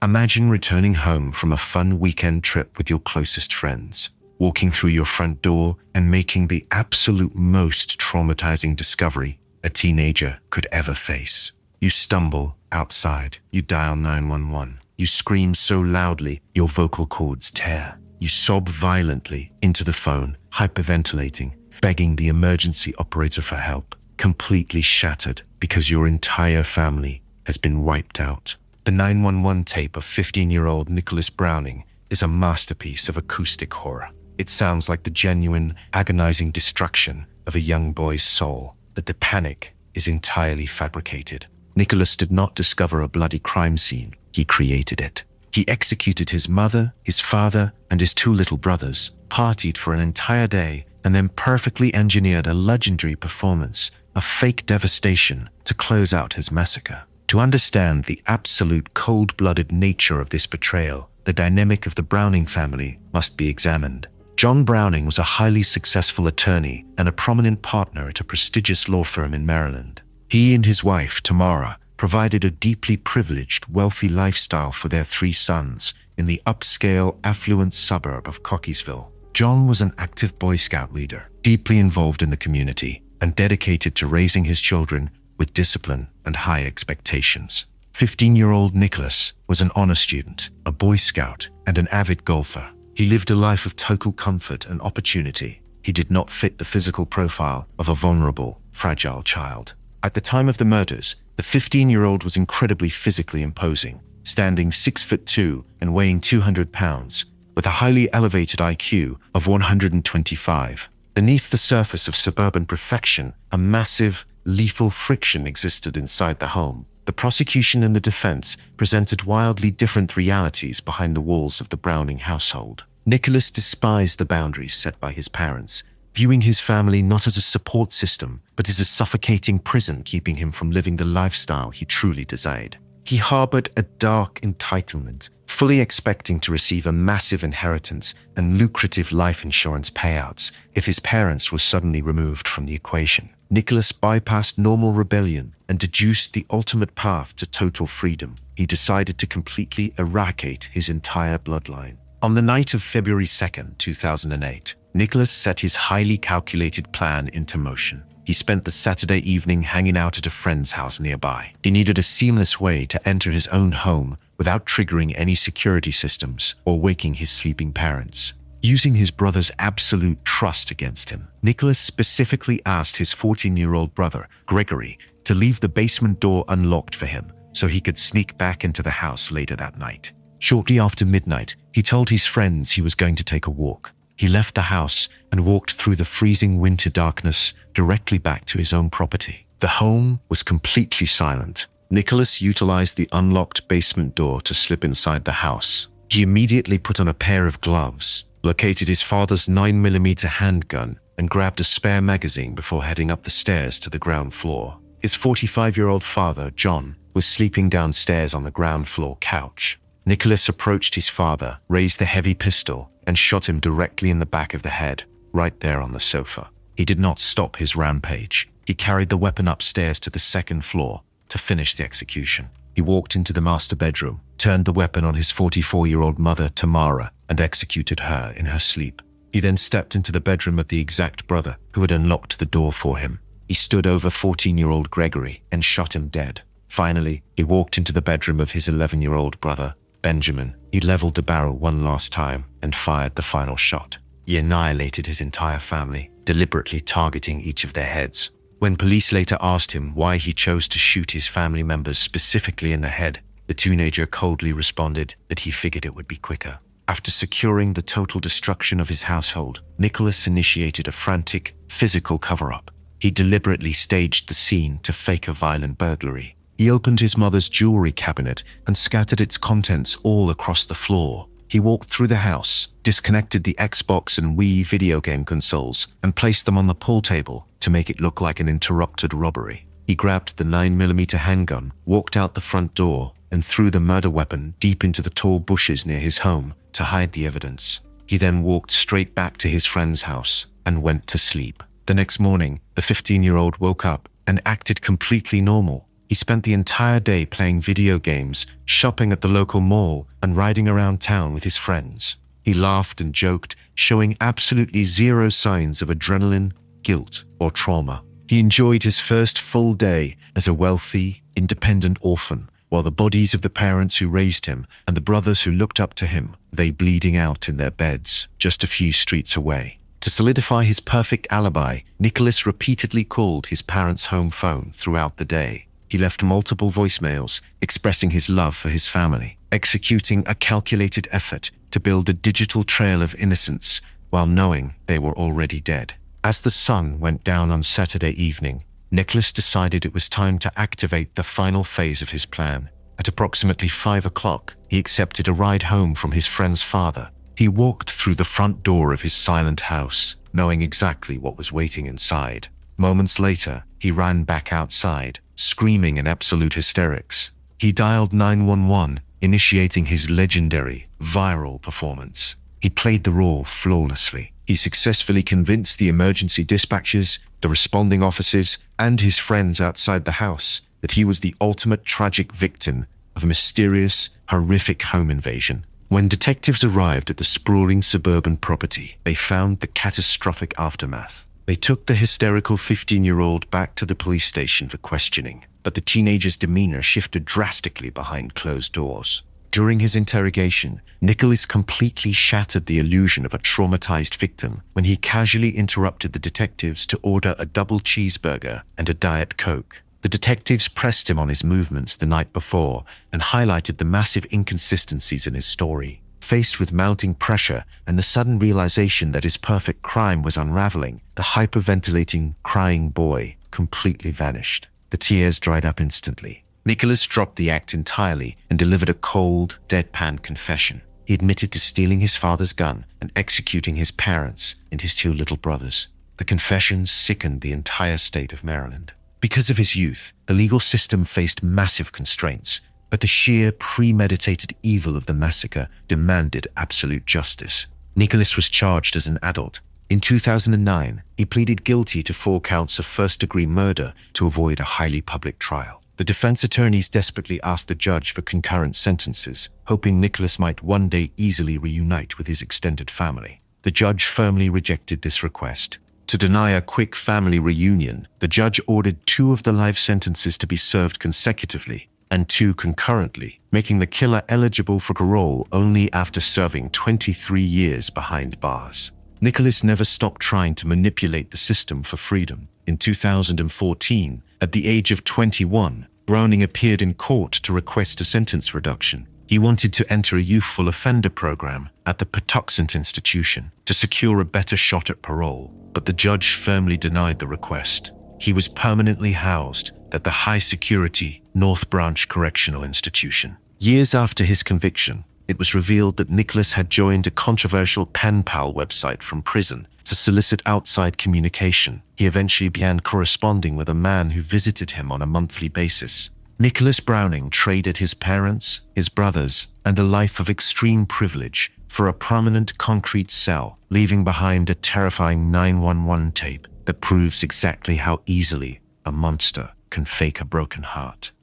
Imagine returning home from a fun weekend trip with your closest friends, walking through your front door and making the absolute most traumatizing discovery a teenager could ever face. You stumble outside, you dial 911. You scream so loudly, your vocal cords tear. You sob violently into the phone, hyperventilating, begging the emergency operator for help, completely shattered because your entire family has been wiped out. The 911 tape of 15-year-old Nicholas Browning is a masterpiece of acoustic horror. It sounds like the genuine, agonizing destruction of a young boy's soul, but the panic is entirely fabricated. Nicholas did not discover a bloody crime scene. He created it. He executed his mother, his father, and his 2 little brothers, partied for an entire day, and then perfectly engineered a legendary performance of fake devastation to close out his massacre. To understand the absolute cold-blooded nature of this betrayal, the dynamic of the Browning family must be examined. John Browning was a highly successful attorney and a prominent partner at a prestigious law firm in Maryland. He and his wife, Tamara, provided a deeply privileged, wealthy lifestyle for their 3 sons in the upscale, affluent suburb of Cockeysville. John was an active Boy Scout leader, deeply involved in the community, and dedicated to raising his children with discipline and high expectations. 15-year-old Nicholas was an honor student, a Boy Scout, and an avid golfer. He lived a life of total comfort and opportunity. He did not fit the physical profile of a vulnerable, fragile child. At the time of the murders, the 15-year-old was incredibly physically imposing, standing 6'2" and weighing 200 pounds, with a highly elevated IQ of 125. Beneath the surface of suburban perfection, a massive, lethal friction existed inside the home. The prosecution and the defense presented wildly different realities behind the walls of the Browning household. Nicholas despised the boundaries set by his parents, viewing his family not as a support system, but as a suffocating prison keeping him from living the lifestyle he truly desired. He harbored a dark entitlement, fully expecting to receive a massive inheritance and lucrative life insurance payouts if his parents were suddenly removed from the equation. Nicholas bypassed normal rebellion and deduced the ultimate path to total freedom. He decided to completely eradicate his entire bloodline. On the night of February 2nd, 2008, Nicholas set his highly calculated plan into motion. He spent the Saturday evening hanging out at a friend's house nearby. He needed a seamless way to enter his own home without triggering any security systems or waking his sleeping parents. Using his brother's absolute trust against him, Nicholas specifically asked his 14-year-old brother, Gregory, to leave the basement door unlocked for him so he could sneak back into the house later that night. Shortly after midnight, he told his friends he was going to take a walk. He left the house and walked through the freezing winter darkness directly back to his own property. The home was completely silent. Nicholas utilized the unlocked basement door to slip inside the house. He immediately put on a pair of gloves, located his father's 9mm handgun, and grabbed a spare magazine before heading up the stairs to the ground floor. His 45-year-old father, John, was sleeping downstairs on the ground floor couch. Nicholas approached his father, raised the heavy pistol, and shot him directly in the back of the head, right there on the sofa. He did not stop his rampage. He carried the weapon upstairs to the second floor to finish the execution. He walked into the master bedroom, turned the weapon on his 44-year-old mother, Tamara, and executed her in her sleep. He then stepped into the bedroom of the exact brother who had unlocked the door for him. He stood over 14-year-old Gregory and shot him dead. Finally, he walked into the bedroom of his 11-year-old brother, Benjamin. He leveled the barrel one last time and fired the final shot. He annihilated his entire family, deliberately targeting each of their heads. When police later asked him why he chose to shoot his family members specifically in the head, the teenager coldly responded that he figured it would be quicker. After securing the total destruction of his household, Nicholas initiated a frantic, physical cover-up. He deliberately staged the scene to fake a violent burglary. He opened his mother's jewelry cabinet and scattered its contents all across the floor. He walked through the house, disconnected the Xbox and Wii video game consoles, and placed them on the pool table to make it look like an interrupted robbery. He grabbed the 9mm handgun, walked out the front door, and threw the murder weapon deep into the tall bushes near his home to hide the evidence. He then walked straight back to his friend's house and went to sleep. The next morning, the 15-year-old woke up and acted completely normal. He spent the entire day playing video games, shopping at the local mall, and riding around town with his friends. He laughed and joked, showing absolutely zero signs of adrenaline, guilt, or trauma. He enjoyed his first full day as a wealthy, independent orphan, while the bodies of the parents who raised him and the brothers who looked up to him lay bleeding out in their beds just a few streets away. To solidify his perfect alibi, Nicholas repeatedly called his parents' home phone throughout the day. He left multiple voicemails expressing his love for his family, executing a calculated effort to build a digital trail of innocence while knowing they were already dead. As the sun went down on Saturday evening, Nicholas decided it was time to activate the final phase of his plan. At approximately 5 o'clock, he accepted a ride home from his friend's father. He walked through the front door of his silent house, knowing exactly what was waiting inside. Moments later, he ran back outside, screaming in absolute hysterics. He dialed 911, initiating his legendary, viral performance. He played the role flawlessly. He successfully convinced the emergency dispatchers, the responding officers, and his friends outside the house that he was the ultimate tragic victim of a mysterious, horrific home invasion. When detectives arrived at the sprawling suburban property, they found the catastrophic aftermath. They took the hysterical 15-year-old back to the police station for questioning, but the teenager's demeanor shifted drastically behind closed doors. During his interrogation, Nicholas completely shattered the illusion of a traumatized victim when he casually interrupted the detectives to order a double cheeseburger and a Diet Coke. The detectives pressed him on his movements the night before and highlighted the massive inconsistencies in his story. Faced with mounting pressure and the sudden realization that his perfect crime was unraveling, the hyperventilating, crying boy completely vanished. The tears dried up instantly. Nicholas dropped the act entirely and delivered a cold, deadpan confession. He admitted to stealing his father's gun and executing his parents and his 2 little brothers. The confession sickened the entire state of Maryland. Because of his youth, the legal system faced massive constraints, but the sheer premeditated evil of the massacre demanded absolute justice. Nicholas was charged as an adult. In 2009, he pleaded guilty to 4 counts of first-degree murder to avoid a highly public trial. The defense attorneys desperately asked the judge for concurrent sentences, hoping Nicholas might one day easily reunite with his extended family. The judge firmly rejected this request. To deny a quick family reunion, the judge ordered 2 of the life sentences to be served consecutively and 2 concurrently, making the killer eligible for parole only after serving 23 years behind bars. Nicholas never stopped trying to manipulate the system for freedom. In 2014, at the age of 21, Browning appeared in court to request a sentence reduction. He wanted to enter a youthful offender program at the Patuxent Institution to secure a better shot at parole, but the judge firmly denied the request. He was permanently housed at the high-security North Branch Correctional Institution. Years after his conviction, it was revealed that Nicholas had joined a controversial pen pal website from prison to solicit outside communication. He eventually began corresponding with a man who visited him on a monthly basis. Nicholas Browning traded his parents, his brothers, and a life of extreme privilege for a prominent concrete cell, leaving behind a terrifying 911 tape that proves exactly how easily a monster can fake a broken heart.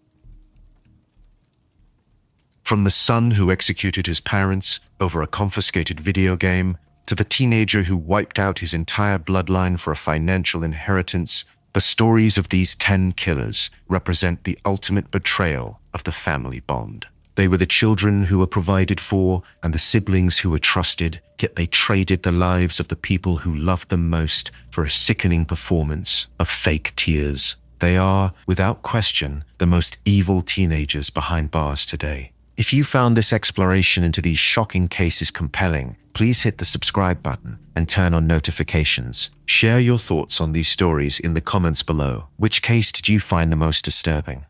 From the son who executed his parents over a confiscated video game, to the teenager who wiped out his entire bloodline for a financial inheritance, the stories of these 10 killers represent the ultimate betrayal of the family bond. They were the children who were provided for and the siblings who were trusted, yet they traded the lives of the people who loved them most for a sickening performance of fake tears. They are, without question, the most evil teenagers behind bars today. If you found this exploration into these shocking cases compelling, please hit the subscribe button and turn on notifications. Share your thoughts on these stories in the comments below. Which case did you find the most disturbing?